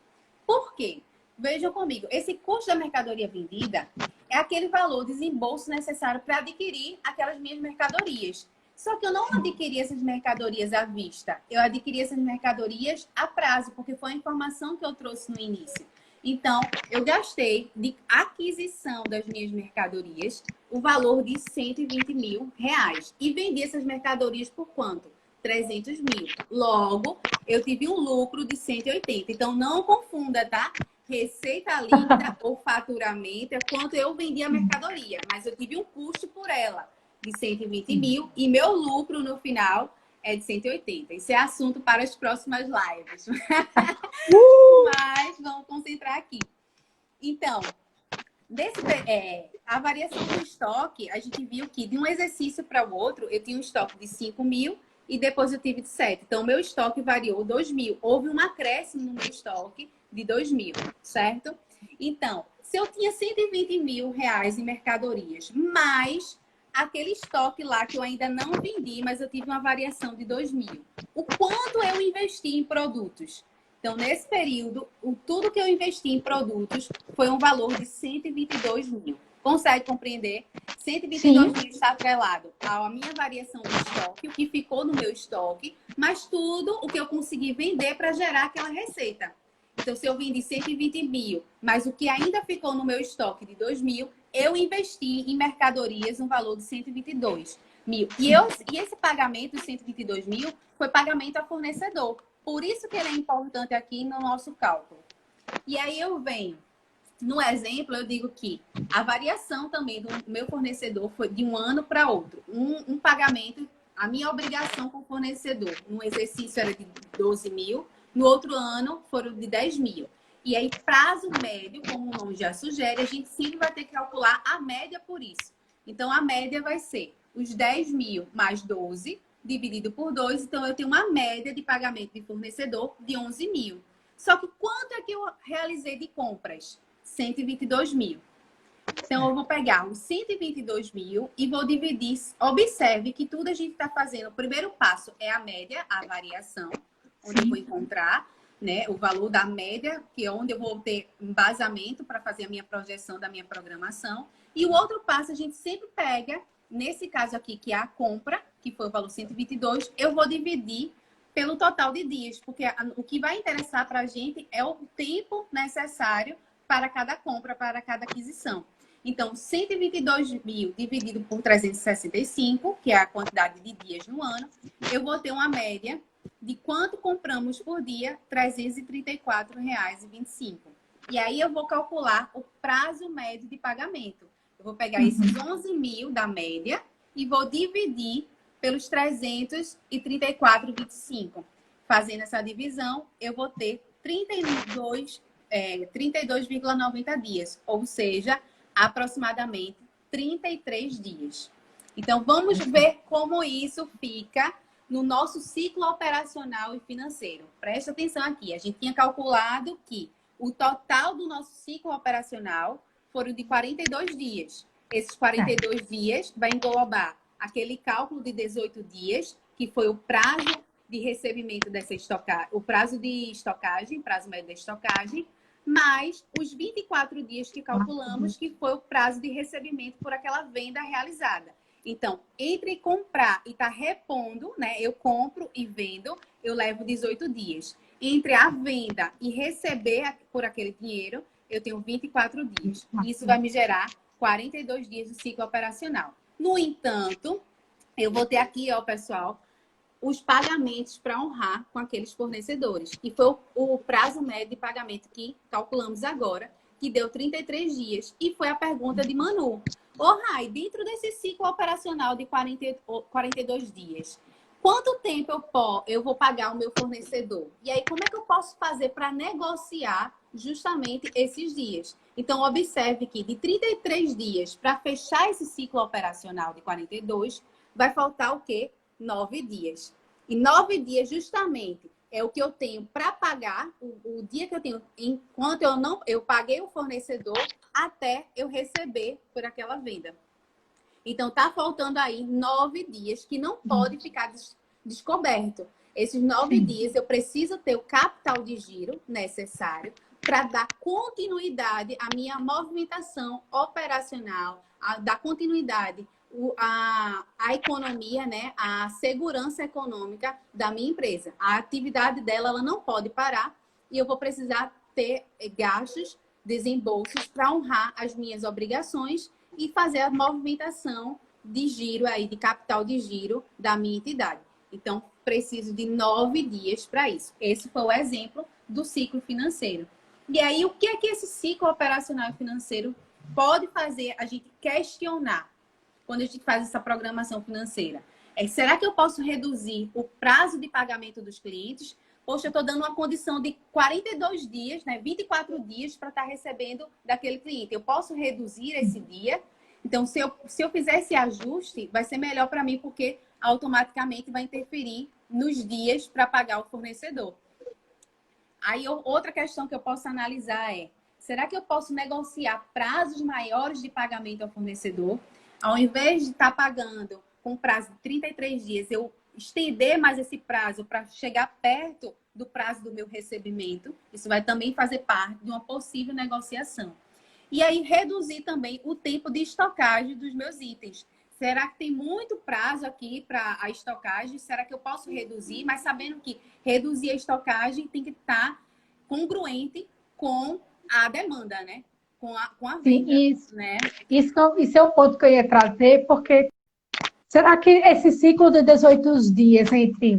Por quê? Vejam comigo, esse custo da mercadoria vendida é aquele valor de desembolso necessário para adquirir aquelas minhas mercadorias. Só que eu não adquiri essas mercadorias à vista, eu adquiri essas mercadorias a prazo, porque foi a informação que eu trouxe no início. Então, eu gastei de aquisição das minhas mercadorias o valor de 120 mil reais. E vendi essas mercadorias por quanto? 300 mil. Logo, eu tive um lucro de 180. Então, não confunda, tá? Receita líquida ou faturamento é quanto eu vendi a mercadoria, mas eu tive um custo por ela de 120 mil e meu lucro no final é de 180. Isso é assunto para as próximas lives. Mas vamos concentrar aqui. Então, a variação do estoque, a gente viu que de um exercício para o outro, eu tinha um estoque de 5 mil e depois eu tive de 7. Então, meu estoque variou 2 mil. Houve um acréscimo no meu estoque de 2 mil, certo? Então, se eu tinha 120 mil reais em mercadorias, mais aquele estoque lá que eu ainda não vendi, mas eu tive uma variação de 2 mil. O quanto eu investi em produtos? Então, nesse período, tudo que eu investi em produtos foi um valor de 122 mil. Consegue compreender? 122 Sim. mil está atrelado à minha variação do estoque, o que ficou no meu estoque, mas tudo o que eu consegui vender para gerar aquela receita. Então, se eu vendi 120 mil, mas o que ainda ficou no meu estoque de 2 mil, eu investi em mercadorias no valor de 122 mil. E esse pagamento de 122 mil foi pagamento a fornecedor. Por isso que ele é importante aqui no nosso cálculo. E aí eu venho, no exemplo, eu digo que a variação também do meu fornecedor foi de um ano para outro. Um pagamento, a minha obrigação com o fornecedor, no exercício era de 12 mil, no outro ano foram de 10 mil. E aí, prazo médio, como o nome já sugere, a gente sempre vai ter que calcular a média por isso. Então, a média vai ser os 10 mil mais 12, dividido por 2. Então, eu tenho uma média de pagamento de fornecedor de 11 mil. Só que quanto é que eu realizei de compras? 122 mil. Então, eu vou pegar os 122 mil e vou dividir. Observe que tudo a gente está fazendo. O primeiro passo é a média, a variação, onde eu vou encontrar, né, o valor da média, que é onde eu vou ter embasamento para fazer a minha projeção da minha programação. E o outro passo a gente sempre pega, nesse caso aqui, que é a compra, que foi o valor 122, eu vou dividir pelo total de dias, porque o que vai interessar para a gente é o tempo necessário para cada compra, para cada aquisição. Então, 122 mil dividido por 365, que é a quantidade de dias no ano, eu vou ter uma média de quanto compramos por dia, R$ 334,25. E aí eu vou calcular o prazo médio de pagamento. Eu vou pegar esses 11 mil da média e vou dividir pelos 334,25. Fazendo essa divisão, eu vou ter 32,90 dias, ou seja, aproximadamente 33 dias. Então, vamos ver como isso fica no nosso ciclo operacional e financeiro. Presta atenção aqui, a gente tinha calculado que o total do nosso ciclo operacional foram de 42 dias. Esses 42 dias vai englobar aquele cálculo de 18 dias, que foi o prazo de recebimento dessa estocagem, o prazo de estocagem, prazo médio da estocagem, mais os 24 dias que calculamos, que foi o prazo de recebimento por aquela venda realizada. Então, entre comprar e estar repondo, né? Eu compro e vendo, eu levo 18 dias. Entre a venda e receber por aquele dinheiro, eu tenho 24 dias. Isso vai me gerar 42 dias de ciclo operacional. No entanto, eu vou ter aqui, ó, pessoal, os pagamentos para honrar com aqueles fornecedores. E foi o prazo médio de pagamento que calculamos agora, que deu 33 dias. E foi a pergunta de Manu. Ô, Rai, dentro desse ciclo operacional de 42 dias, quanto tempo eu vou pagar o meu fornecedor? E aí, como é que eu posso fazer para negociar justamente esses dias? Então, observe que de 33 dias para fechar esse ciclo operacional de 42, vai faltar o quê? 9 dias. E 9 dias, justamente, é o que eu tenho para pagar, o dia que eu tenho, enquanto eu paguei o fornecedor, até eu receber por aquela venda. Então, tá faltando aí 9 dias que não pode ficar descoberto. Esses 9 dias eu preciso ter o capital de giro necessário para dar continuidade à minha movimentação operacional, dar continuidade a economia, né? A segurança econômica da minha empresa. A atividade dela, ela não pode parar e eu vou precisar ter gastos, desembolsos para honrar as minhas obrigações e fazer a movimentação de giro aí, de capital de giro da minha entidade. Então, preciso de 9 dias para isso. Esse foi o exemplo do ciclo financeiro. E aí, o que é que esse ciclo operacional e financeiro pode fazer a gente questionar quando a gente faz essa programação financeira? Será que eu posso reduzir o prazo de pagamento dos clientes? Poxa, eu estou dando uma condição de 42 dias, né? 24 dias para estar recebendo daquele cliente. Eu posso reduzir esse dia? Então, se eu fizer esse ajuste, vai ser melhor para mim, porque automaticamente vai interferir nos dias para pagar o fornecedor. Aí, outra questão que eu posso analisar será que eu posso negociar prazos maiores de pagamento ao fornecedor? Ao invés de estar pagando com prazo de 33 dias, eu estender mais esse prazo para chegar perto do prazo do meu recebimento. Isso vai também fazer parte de uma possível negociação. E aí, reduzir também o tempo de estocagem dos meus itens. Será que tem muito prazo aqui para a estocagem? Será que eu posso reduzir? Mas sabendo que reduzir a estocagem tem que estar congruente com a demanda, né? Com a venda. Sim, isso. Né? Isso é o ponto que eu ia trazer, porque será que esse ciclo de 18 dias entre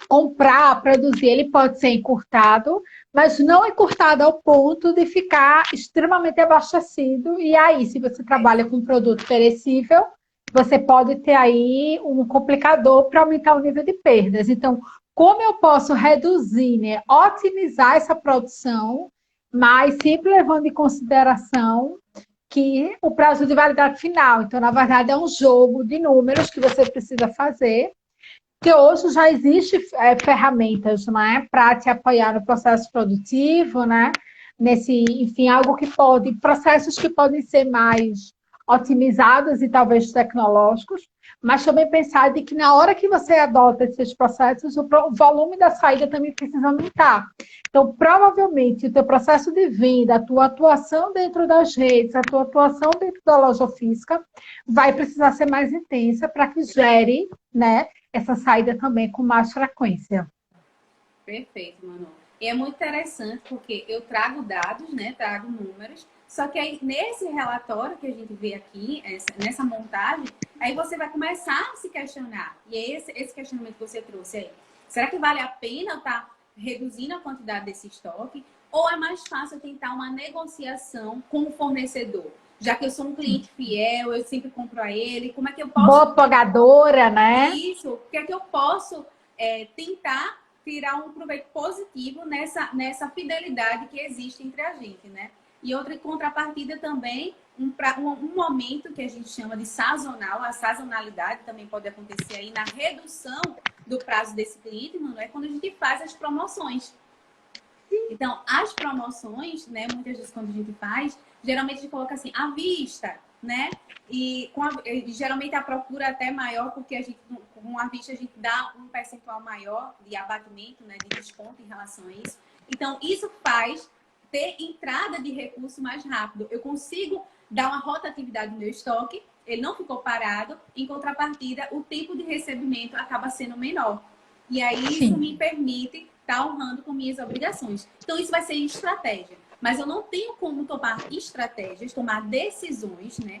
comprar, produzir, ele pode ser encurtado, mas não encurtado ao ponto de ficar extremamente abastecido. E aí, se você trabalha com produto perecível, você pode ter aí um complicador para aumentar o nível de perdas. Então, como eu posso reduzir, né, otimizar essa produção, mas sempre levando em consideração que o prazo de validade final. Então, na verdade, é um jogo de números que você precisa fazer, que hoje já existe ferramentas, né, para te apoiar no processo produtivo, né, enfim, processos que podem ser mais otimizados e talvez tecnológicos, mas também pensar de que na hora que você adota esses processos, o volume da saída também precisa aumentar. Então, provavelmente, o teu processo de venda, a tua atuação dentro das redes, a tua atuação dentro da loja física, vai precisar ser mais intensa para que gere, né, essa saída também com mais frequência. Perfeito, Manu. E é muito interessante porque eu trago dados, né? Trago números. Só que aí, nesse relatório que a gente vê aqui, nessa montagem, aí você vai começar a se questionar. E é esse questionamento que você trouxe aí. Será que vale a pena eu estar reduzindo a quantidade desse estoque? Ou é mais fácil eu tentar uma negociação com o fornecedor? Já que eu sou um cliente fiel, eu sempre compro a ele, como é que eu posso... Boa pagadora, né? Isso, o que é que eu posso tentar tirar um proveito positivo nessa fidelidade que existe entre a gente, né? E outra contrapartida também, um momento que a gente chama de sazonal, a sazonalidade também pode acontecer aí na redução do prazo desse cliente, mano, é quando a gente faz as promoções. Então, as promoções, né, muitas vezes quando a gente faz, geralmente a gente coloca assim, à vista, né? E geralmente a procura é até maior, porque a gente, com a vista a gente dá um percentual maior de abatimento, né, de desconto em relação a isso. Então, isso faz ter entrada de recurso mais rápido. Eu consigo dar uma rotatividade no meu estoque ele não ficou parado, em contrapartida, o tempo de recebimento acaba sendo menor. E aí isso me permite estar honrando com minhas obrigações. Então isso vai ser estratégia. Mas eu não tenho como tomar estratégias, tomar decisões, né?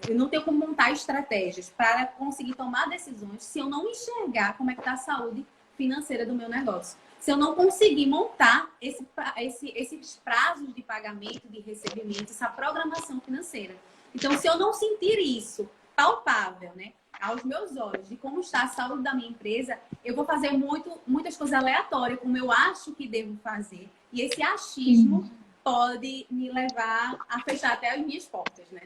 Eu não tenho como montar estratégias para conseguir tomar decisões se eu não enxergar como é que está a saúde financeira do meu negócio. Se eu não conseguir montar esses prazos de pagamento, de recebimento, essa programação financeira. Então, se eu não sentir isso palpável, né, aos meus olhos, de como está a saúde da minha empresa, eu vou fazer muitas coisas aleatórias, como eu acho que devo fazer. E esse achismo pode me levar a fechar até as minhas portas, né?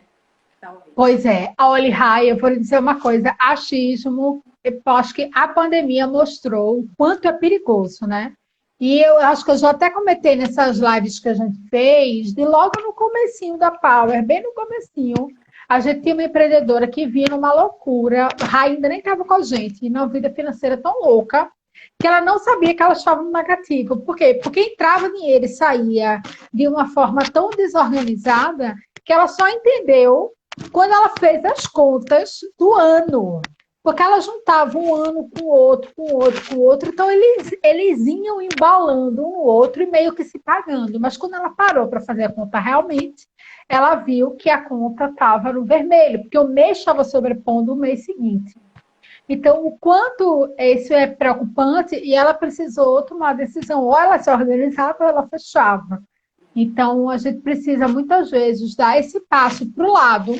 Talvez. Pois é, olha, Rai, eu vou lhe dizer uma coisa, achismo, eu acho que a pandemia mostrou o quanto é perigoso, né? E eu acho que eu já até comentei nessas lives que a gente fez, de logo no comecinho da Power, bem no comecinho, a gente tinha uma empreendedora que vinha numa loucura, a Rai ainda nem estava com a gente, numa vida financeira tão louca, que ela não sabia que ela estava no negativo. Por quê? Porque entrava dinheiro e saía de uma forma tão desorganizada que ela só entendeu quando ela fez as contas do ano. Porque ela juntava um ano com o outro, com o outro, com o outro. Então, eles iam embalando um no outro e meio que se pagando. Mas quando ela parou para fazer a conta realmente, ela viu que a conta estava no vermelho, porque o mês estava sobrepondo o mês seguinte. Então, o quanto isso é preocupante, e ela precisou tomar a decisão, ou ela se organizava ou ela fechava. Então, a gente precisa muitas vezes dar esse passo para o lado,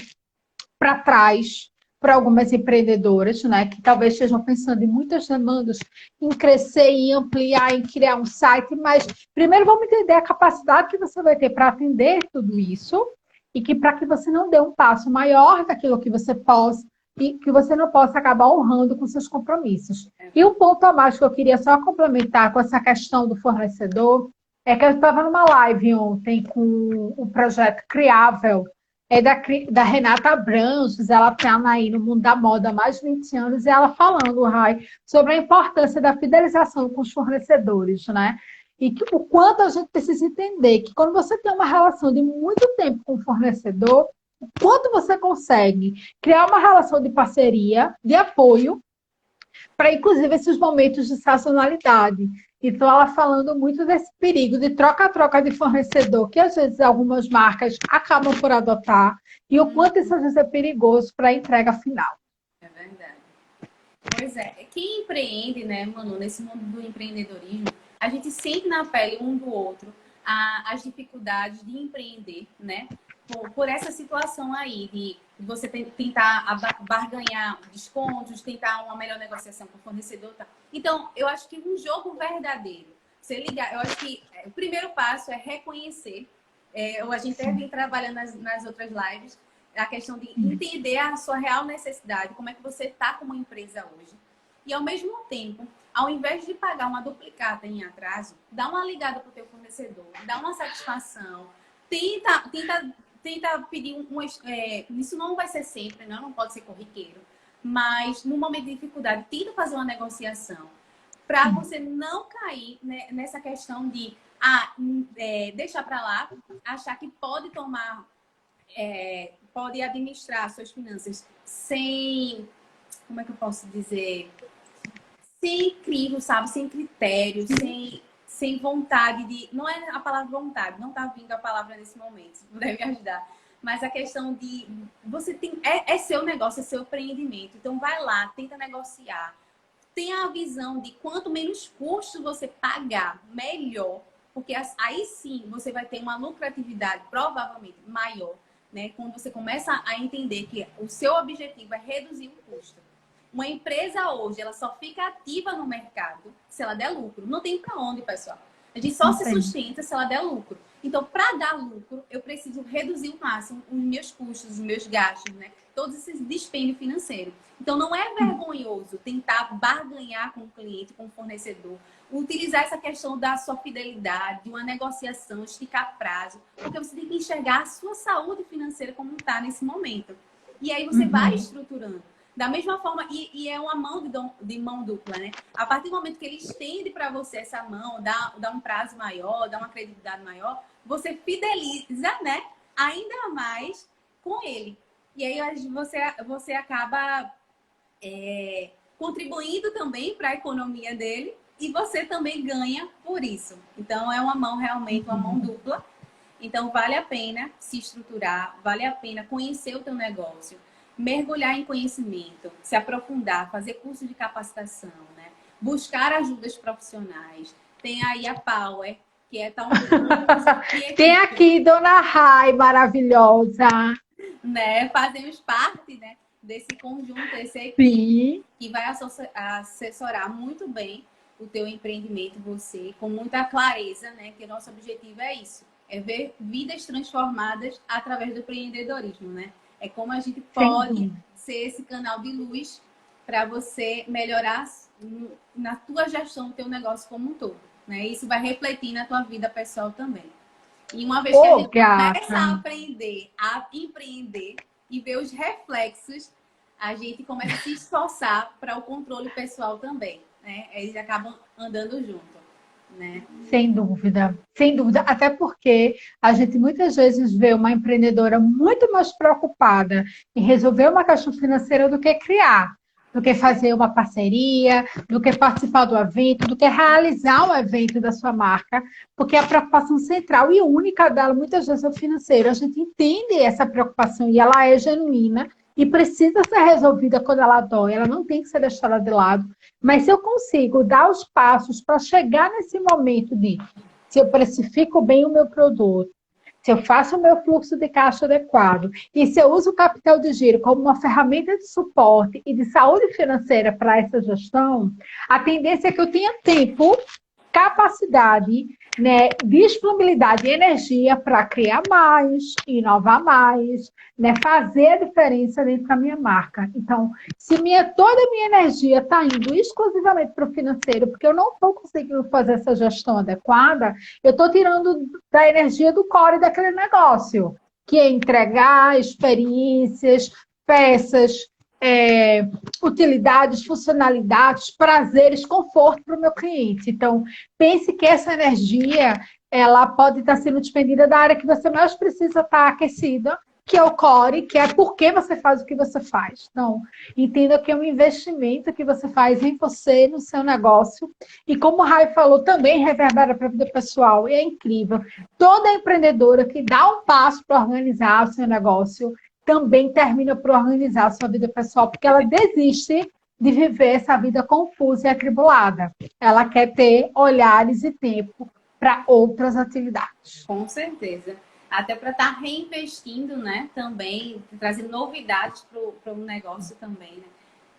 para trás, para algumas empreendedoras, né, que talvez estejam pensando em muitas demandas, em crescer, em ampliar, em criar um site, mas primeiro vamos entender a capacidade que você vai ter para atender tudo isso e que para que você não dê um passo maior daquilo que você possa e que você não possa acabar honrando com seus compromissos. E um ponto a mais que eu queria só complementar com essa questão do fornecedor é que eu estava numa live ontem com o projeto Criável, da Renata Abranches, ela está aí no mundo da moda há mais de 20 anos, e ela falando, Rai, sobre a importância da fidelização com os fornecedores, né? E que, o quanto a gente precisa entender que quando você tem uma relação de muito tempo com o fornecedor, o quanto você consegue criar uma relação de parceria, de apoio, para inclusive esses momentos de sazonalidade. Então, ela falando muito desse perigo de troca-troca de fornecedor, que às vezes algumas marcas acabam por adotar, e o quanto isso às vezes é perigoso para a entrega final. É verdade. Pois é. Quem empreende, né, Manu, nesse mundo do empreendedorismo, a gente sente na pele um do outro as dificuldades de empreender, né? Por essa situação aí de você tentar barganhar descontos, tentar uma melhor negociação com o fornecedor. Tá? Então, eu acho que um jogo verdadeiro, você ligar, eu acho que o primeiro passo é reconhecer, a gente até vem trabalhando nas outras lives, a questão de entender a sua real necessidade, como é que você está como empresa hoje. E, ao mesmo tempo, ao invés de pagar uma duplicata em atraso, dá uma ligada para o teu fornecedor, dá uma satisfação, tenta pedir isso não vai ser sempre, não pode ser corriqueiro, mas no momento de dificuldade, tenta fazer uma negociação para você não cair, né, nessa questão de deixar para lá, achar que pode tomar, pode administrar suas finanças sem, como é que eu posso dizer, sem crivo, sabe, sem critério, sem vontade de... Não é a palavra vontade, não tá vindo a palavra nesse momento, se puder me ajudar. Mas a questão de... Você tem... É seu negócio, é seu empreendimento. Então, vai lá, tenta negociar. Tenha a visão de quanto menos custo você pagar, melhor. Porque aí sim, você vai ter uma lucratividade provavelmente maior, né? Quando você começa a entender que o seu objetivo é reduzir o custo. Uma empresa hoje, ela só fica ativa no mercado se ela der lucro. Não tem para onde, pessoal. A gente só se sustenta se ela der lucro. Então, para dar lucro, eu preciso reduzir o máximo os meus custos, os meus gastos, né? Todos esses dispêndios financeiros. Então, não é vergonhoso tentar barganhar com o cliente, com o fornecedor, utilizar essa questão da sua fidelidade, de uma negociação, esticar prazo, porque você tem que enxergar a sua saúde financeira como está nesse momento. E aí você vai estruturando. Da mesma forma, e é uma mão de mão dupla, né? A partir do momento que ele estende para você essa mão, dá um prazo maior, dá uma credibilidade maior, você fideliza, né? Ainda mais com ele. E aí você acaba contribuindo também para a economia dele e você também ganha por isso. Então, é uma mão realmente, uma mão dupla. Então, vale a pena se estruturar, vale a pena conhecer o teu negócio, mergulhar em conhecimento, se aprofundar, fazer curso de capacitação, né? Buscar ajudas profissionais. Tem aí a Power, que é tal de Tem equipe, aqui Dona Rai, maravilhosa. né? Fazemos parte, né, desse conjunto, dessa equipe Sim. que vai assessorar muito bem o teu empreendimento, você, com muita clareza, né? Que o nosso objetivo é isso, é ver vidas transformadas através do empreendedorismo, né? É como a gente Sem pode dúvida. ser esse canal de luz para você melhorar na tua gestão do teu negócio como um todo, né? Isso vai refletir na tua vida pessoal também. E uma vez que a Ô, gente começa gata. a aprender, a empreender e ver os reflexos, a gente começa a se esforçar para o controle pessoal também, né? Eles acabam andando junto, né? Sem dúvida, sem dúvida. Até porque a gente muitas vezes vê uma empreendedora muito mais preocupada em resolver uma questão financeira do que criar, do que fazer uma parceria, do que participar do evento, do que realizar um evento da sua marca, porque a preocupação central e única dela muitas vezes é o financeiro. A gente entende essa preocupação e ela é genuína e precisa ser resolvida quando ela dói, ela não tem que ser deixada de lado. Mas se eu consigo dar os passos para chegar nesse momento de se eu precifico bem o meu produto, se eu faço o meu fluxo de caixa adequado e se eu uso o capital de giro como uma ferramenta de suporte e de saúde financeira para essa gestão, a tendência é que eu tenha tempo, capacidade, né, disponibilidade e energia para criar mais, inovar mais, né, fazer a diferença dentro da minha marca. Então, se toda a minha energia está indo exclusivamente para o financeiro, porque eu não estou conseguindo fazer essa gestão adequada, eu estou tirando da energia do core daquele negócio, que é entregar experiências, peças, utilidades, funcionalidades, prazeres, conforto para o meu cliente. Então, pense que essa energia ela pode estar sendo despendida da área que você mais precisa estar aquecida, que é o core, que é por que você faz o que você faz. Então, entenda que é um investimento que você faz em você, no seu negócio. E como o Rai falou, também reverbera para a vida pessoal. E é incrível. Toda empreendedora que dá um passo para organizar o seu negócio também termina por organizar a sua vida pessoal, porque ela desiste de viver essa vida confusa e atribulada. Ela quer ter olhares e tempo para outras atividades. Com certeza. Até para estar reinvestindo, né? Também, trazendo novidades para o negócio também, né?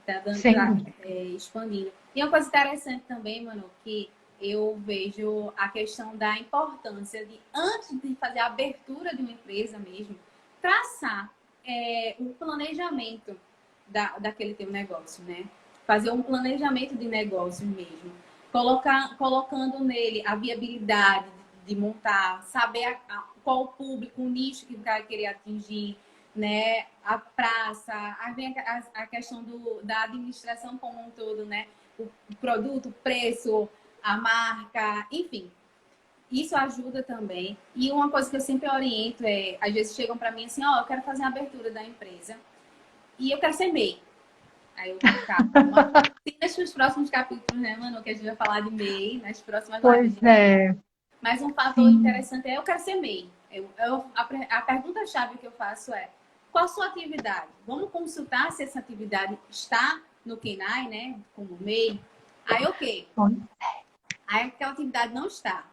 Tá dando, Sem dúvida. expandindo. E uma coisa interessante também, mano, que eu vejo a questão da importância de, antes de fazer a abertura de uma empresa mesmo, traçar o planejamento daquele teu negócio, né? Fazer um planejamento de negócio mesmo. Colocando nele a viabilidade de montar, saber qual o público, o nicho que vai querer atingir, né? A praça, a questão da administração como um todo, né? O produto, o preço, a marca, enfim. Isso ajuda também. E uma coisa que eu sempre oriento é, às vezes chegam para mim assim, ó, eu quero fazer a abertura da empresa e eu quero ser MEI. Aí eu, calma. Tem nos próximos capítulos, né, Manu, que a gente vai falar de MEI, nas próximas lives. Pois é. Mas um fator Sim. interessante é eu quero ser MEI. A pergunta-chave que eu faço é, qual a sua atividade? Vamos consultar se essa atividade está no KENAI, né, como MEI. Aí, ok. Aí aquela atividade não está.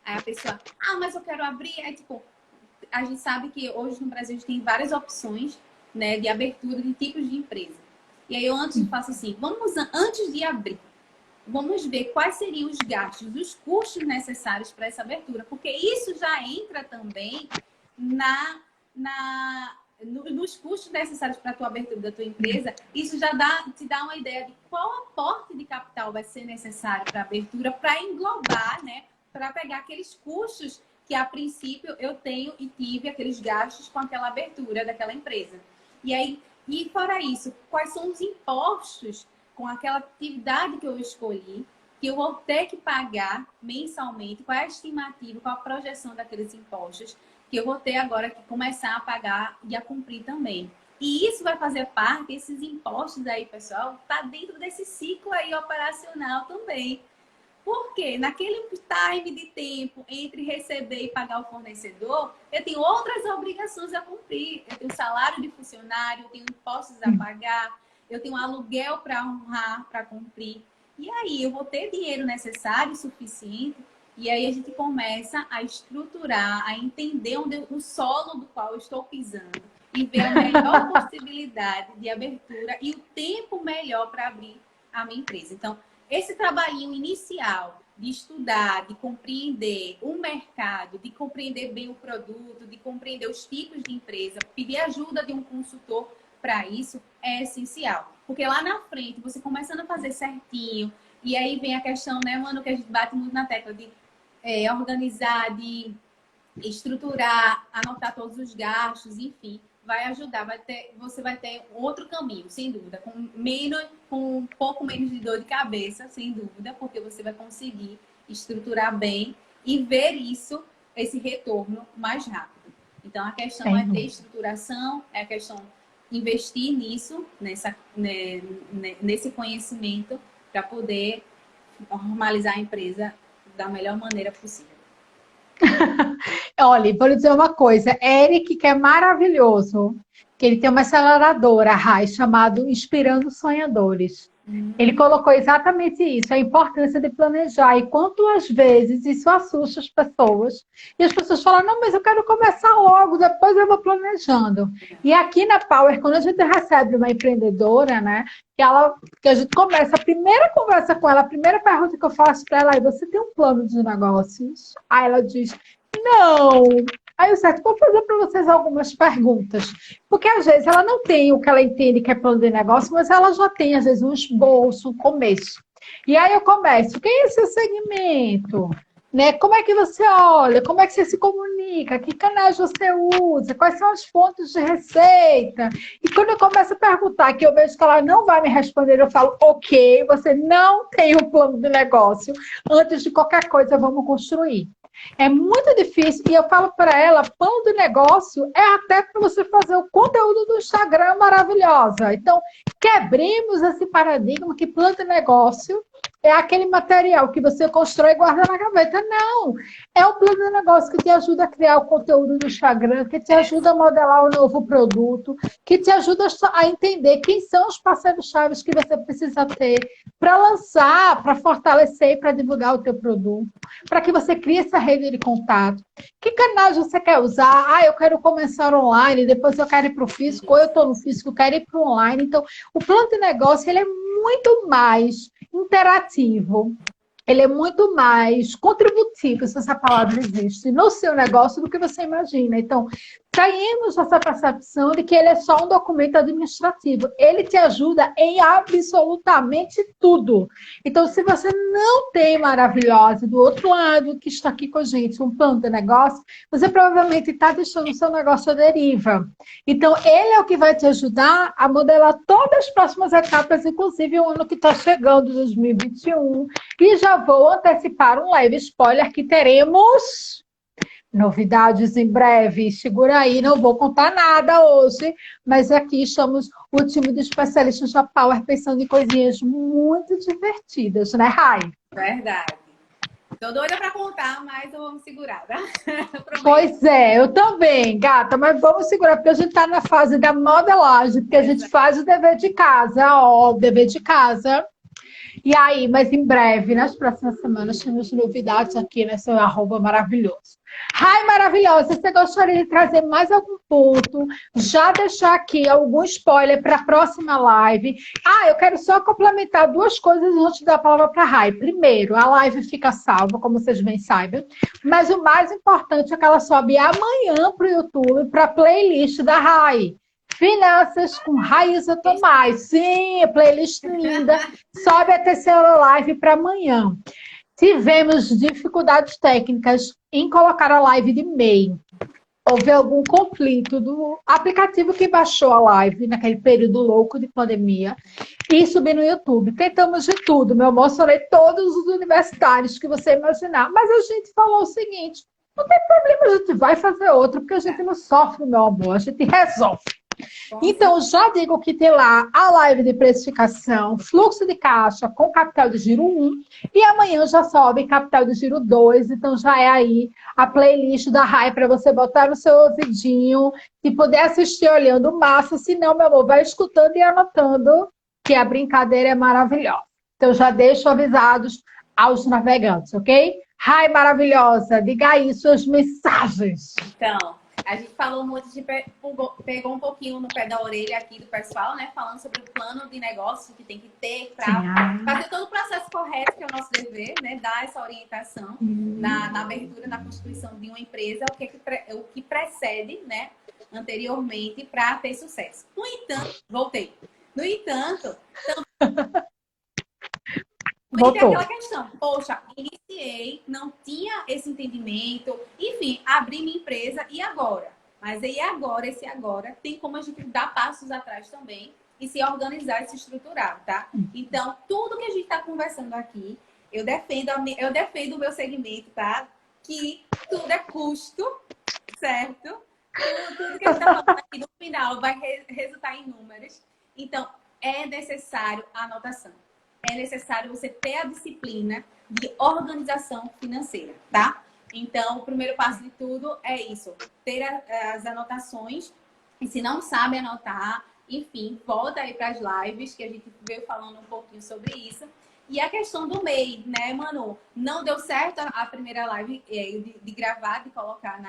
Aí a pessoa, mas eu quero abrir. Aí, tipo, a gente sabe que hoje no Brasil a gente tem várias opções, né, de abertura de tipos de empresa. E aí eu antes faço assim, antes de abrir, vamos ver quais seriam os gastos, os custos necessários para essa abertura, porque isso já entra também nos custos necessários para a tua abertura da tua empresa. Isso já te dá uma ideia de qual aporte de capital vai ser necessário para a abertura, para englobar, né, para pegar aqueles custos que a princípio eu tenho e tive aqueles gastos com aquela abertura daquela empresa. E aí, e fora isso, quais são os impostos com aquela atividade que eu escolhi, que eu vou ter que pagar mensalmente, qual é a estimativa, qual a projeção daqueles impostos, que eu vou ter agora que começar a pagar e a cumprir também. E isso vai fazer parte, esses impostos aí, pessoal, tá dentro desse ciclo aí operacional também. Porque naquele time de tempo entre receber e pagar o fornecedor, eu tenho outras obrigações a cumprir. Eu tenho salário de funcionário, eu tenho impostos a pagar, eu tenho aluguel para honrar, para cumprir. E aí eu vou ter dinheiro necessário, suficiente, e aí a gente começa a estruturar, a entender onde, o solo do qual eu estou pisando e ver a melhor possibilidade de abertura e o tempo melhor para abrir a minha empresa. Então, esse trabalhinho inicial de estudar, de compreender o mercado, de compreender bem o produto, de compreender os tipos de empresa, pedir ajuda de um consultor para isso é essencial. Porque lá na frente, você começando a fazer certinho, e aí vem a questão, né, mano, que a gente bate muito na tecla de organizar, de estruturar, anotar todos os gastos, enfim, vai ajudar, você vai ter outro caminho, sem dúvida, com um pouco menos de dor de cabeça, sem dúvida, porque você vai conseguir estruturar bem e ver isso, esse retorno mais rápido. Então, a questão é ter estruturação, é a questão investir nisso, nesse conhecimento, para poder normalizar a empresa da melhor maneira possível. Olha, vou lhe dizer uma coisa. Eric, que é maravilhoso, que ele tem uma aceleradora, a RAI, chamado Inspirando Sonhadores. Ele colocou exatamente isso, a importância de planejar. E quantas vezes isso assusta as pessoas. E as pessoas falam, não, mas eu quero começar logo, depois eu vou planejando. E aqui na Power, quando a gente recebe uma empreendedora, né, que a gente começa, a primeira conversa com ela, a primeira pergunta que eu faço para ela é, você tem um plano de negócios? Aí ela diz, não. Aí eu certo, vou fazer para vocês algumas perguntas. Porque às vezes ela não tem o que ela entende que é plano de negócio, mas ela já tem, às vezes, um esboço, um começo. E aí eu começo, quem é seu segmento? Né? Como é que você olha? Como é que você se comunica? Que canais você usa? Quais são as fontes de receita? E quando eu começo a perguntar, que eu vejo que ela não vai me responder, eu falo, ok, você não tem um plano de negócio. Antes de qualquer coisa, vamos construir. É muito difícil, e eu falo para ela, plano de negócio é até para você fazer o conteúdo do Instagram maravilhosa. Então, quebremos esse paradigma que plano de negócio é aquele material que você constrói e guarda na gaveta. Não! É o plano de negócio que te ajuda a criar o conteúdo do Instagram, que te ajuda a modelar o novo produto, que te ajuda a entender quem são os parceiros-chave que você precisa ter para lançar, para fortalecer e para divulgar o teu produto, para que você crie essa rede de contato. Que canais você quer usar? Ah, eu quero começar online, depois eu quero ir para o físico, ou eu estou no físico, eu quero ir para o online. Então, o plano de negócio ele é muito mais interativo, ele é muito mais contributivo, se essa palavra existe, no seu negócio do que você imagina. Então, saímos dessa percepção de que ele é só um documento administrativo. Ele te ajuda em absolutamente tudo. Então, se você não tem maravilhosa do outro lado, que está aqui com a gente, um plano de negócio, você provavelmente está deixando o seu negócio à deriva. Então, ele é o que vai te ajudar a modelar todas as próximas etapas, inclusive o ano que está chegando, 2021. E já vou antecipar um leve spoiler que teremos novidades em breve. Segura aí, não vou contar nada hoje, mas aqui estamos o time de especialistas da Power pensando em coisinhas muito divertidas, né, Rai? Verdade. Tô doida para contar, mas eu vou me segurar, tá? Pois é, eu também, gata, mas vamos segurar, porque a gente está na fase da modelagem, porque a gente faz o dever de casa, ó, o dever de casa. E aí, mas em breve, nas próximas semanas, temos novidades aqui nesse arroba maravilhoso. Rai maravilhosa, você gostaria de trazer mais algum ponto? Já deixar aqui algum spoiler para a próxima live. Ah, eu quero só complementar duas coisas antes de dar a palavra para a Rai. Primeiro, a live fica salva, como vocês bem saibam. Mas o mais importante é que ela sobe amanhã para o YouTube, para a playlist da Rai. Finanças com Raíza Tomás. Sim, playlist linda. Sobe a terceira live para amanhã. Tivemos dificuldades técnicas em colocar a live de e-mail. Houve algum conflito do aplicativo que baixou a live naquele período louco de pandemia e subir no YouTube. Tentamos de tudo, meu amor, mostrei todos os universitários que você imaginar. Mas a gente falou o seguinte, não tem problema, a gente vai fazer outro, porque a gente não sofre, meu amor, a gente resolve. Então, já digo que tem lá a live de precificação, fluxo de caixa com capital de giro 1, e amanhã já sobe capital de giro 2, então já é aí a playlist da RAI para você botar no seu ouvidinho e poder assistir olhando massa, senão, meu amor, vai escutando e anotando, que a brincadeira é maravilhosa. Então, já deixo avisados aos navegantes, ok? RAI maravilhosa, diga aí suas mensagens. Então, a gente falou muito pegou um pouquinho no pé da orelha aqui do pessoal, né? Falando sobre o plano de negócio que tem que ter para fazer todo o processo correto, que é o nosso dever, né? Dar essa orientação na abertura, na constituição de uma empresa, o que precede, né? Anteriormente, para ter sucesso. No entanto, voltei. No entanto, tem aquela questão, poxa, iniciei, não tinha esse entendimento, enfim, abri minha empresa e agora? Mas aí agora, esse agora, tem como a gente dar passos atrás também e se organizar e se estruturar, tá? Então, tudo que a gente está conversando aqui, eu defendo o meu segmento, tá? Que tudo é custo, certo? Tudo que a gente está falando aqui no final vai resultar em números. Então, é necessário a anotação. É necessário você ter a disciplina de organização financeira, tá? Então, o primeiro passo de tudo é isso. Ter as anotações. E se não sabe anotar, enfim, volta aí para as lives que a gente veio falando um pouquinho sobre isso. E a questão do MEI, né, Manu? Não deu certo a primeira live de gravar, de colocar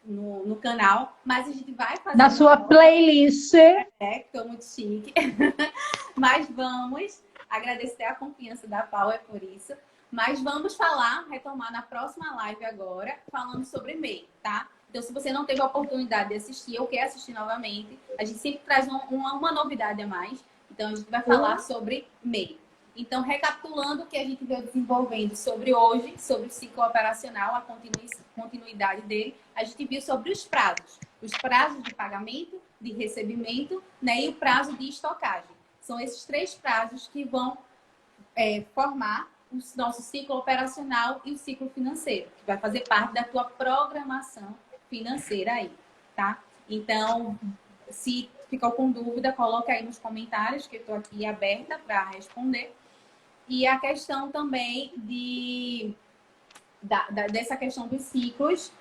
no canal, mas a gente vai fazer... Na sua playlist. Estou muito chique. Mas vamos... Agradecer a confiança da Power por isso. Mas vamos retomar na próxima live agora, falando sobre MEI, tá? Então, se você não teve a oportunidade de assistir ou quer assistir novamente, a gente sempre traz uma novidade a mais. Então, a gente vai falar sobre MEI. Então, recapitulando o que a gente veio desenvolvendo sobre hoje, sobre o ciclo operacional, a continuidade dele, a gente viu sobre os prazos de pagamento, de recebimento, né, e o prazo de estocagem. São esses 3 prazos que vão formar o nosso ciclo operacional e o ciclo financeiro, que vai fazer parte da tua programação financeira aí, tá? Então, se ficou com dúvida, coloca aí nos comentários, que eu estou aqui aberta para responder. E a questão também dessa questão dos ciclos,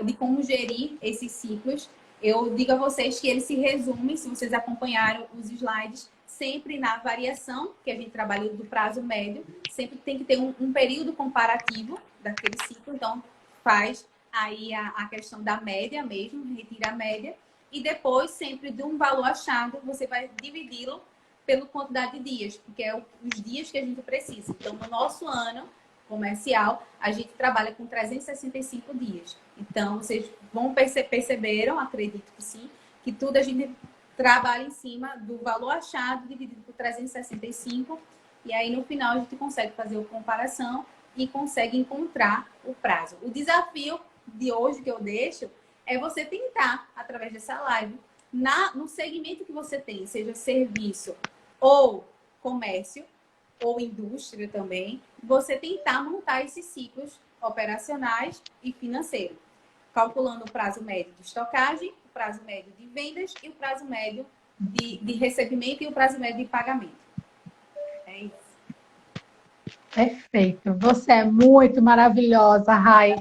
de como gerir esses ciclos, eu digo a vocês que eles se resumem, se vocês acompanharam os slides, sempre na variação, que a gente trabalha do prazo médio, sempre tem que ter um período comparativo daquele ciclo. Então, faz aí a questão da média mesmo, retira a média. E depois, sempre de um valor achado, você vai dividi-lo pela quantidade de dias, porque é os dias que a gente precisa. Então, no nosso ano comercial, a gente trabalha com 365 dias. Então, vocês perceberam, acredito que sim, que tudo a gente trabalha em cima do valor achado dividido por 365, e aí no final a gente consegue fazer a comparação e consegue encontrar o prazo. O desafio de hoje que eu deixo é você tentar, através dessa live, no segmento que você tem, seja serviço ou comércio, ou indústria também, você tentar montar esses ciclos operacionais e financeiros, calculando o prazo médio de estocagem, o prazo médio de vendas e o prazo médio de recebimento e o prazo médio de pagamento. É isso. Perfeito. Você é muito maravilhosa, Rai.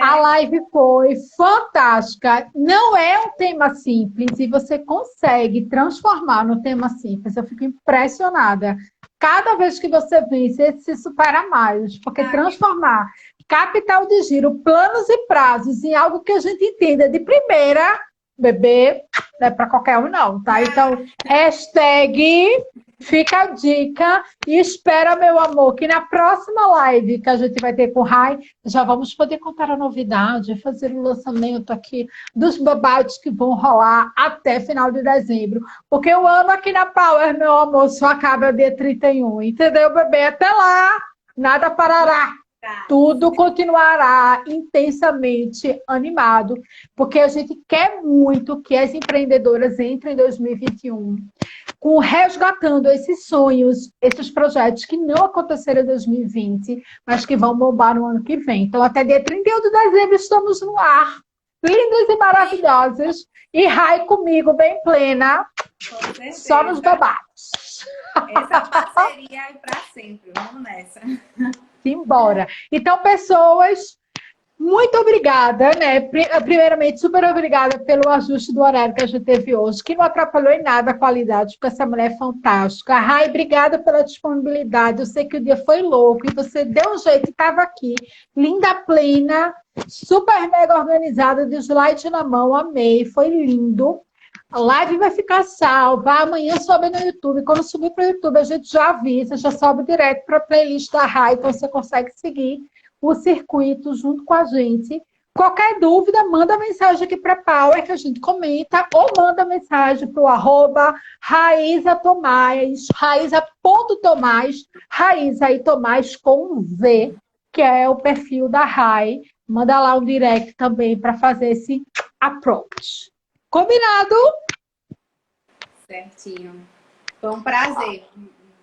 A live foi fantástica. Não é um tema simples e você consegue transformar no tema simples. Eu fico impressionada. Cada vez que você vem, você se supera mais. Porque transformar capital de giro, planos e prazos em algo que a gente entenda de primeira, bebê, não é para qualquer um não, tá? Então, hashtag, fica a dica e espera, meu amor, que na próxima live que a gente vai ter com o Rai, já vamos poder contar a novidade, fazer o lançamento aqui dos babados que vão rolar até final de dezembro. Porque o ano aqui na Power, meu amor, só acaba dia 31, entendeu, bebê? Até lá, nada parará. Tudo continuará intensamente animado, porque a gente quer muito que as empreendedoras entrem em 2021 resgatando esses sonhos, esses projetos que não aconteceram em 2020, mas que vão bombar no ano que vem. Então, até dia 31 de dezembro estamos no ar. lindas e maravilhosas. E Rai comigo, bem plena, Com certeza. só nos babados. Essa parceria é para sempre. Vamos nessa. Simbora. Então, pessoas, muito obrigada, né? Primeiramente, super obrigada pelo ajuste do horário que a gente teve hoje, que não atrapalhou em nada a qualidade, porque essa mulher é fantástica. Rai, obrigada pela disponibilidade. Eu sei que o dia foi louco e você deu um jeito e estava aqui, linda, plena, super mega organizada, de slide na mão, amei, foi lindo. A live vai ficar salva, amanhã sobe no YouTube. Quando subir para o YouTube, a gente já avisa, já sobe direto para a playlist da Rai, então você consegue seguir o circuito junto com a gente. Qualquer dúvida, manda mensagem aqui para a Power, que a gente comenta, ou manda mensagem para o @Raíza Tomás, Raíza.Tomás, Raíza e Tomás com um Z, que é o perfil da Rai. Manda lá um direct também para fazer esse approach. Combinado? Certinho. Foi um prazer.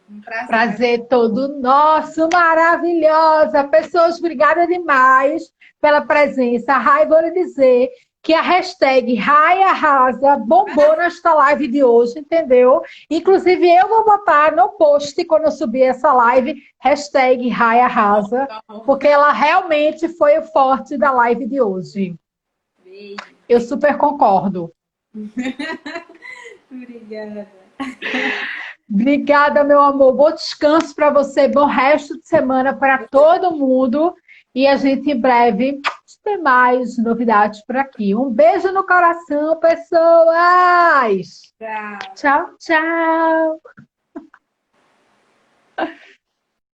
Um prazer. Prazer todo nosso, maravilhosa. Pessoas, obrigada demais pela presença. Rai, vou lhe dizer que a hashtag Rai Arrasa bombou nesta live de hoje, entendeu? Inclusive, eu vou botar no post, quando eu subir essa live, hashtag Rai Arrasa, porque ela realmente foi o forte da live de hoje. Beijo. Eu super concordo. Obrigada. Obrigada, meu amor. Bom descanso para você. Bom resto de semana para todo mundo. E a gente em breve tem mais novidades por aqui. Um beijo no coração, pessoas. Tchau. Tchau, tchau.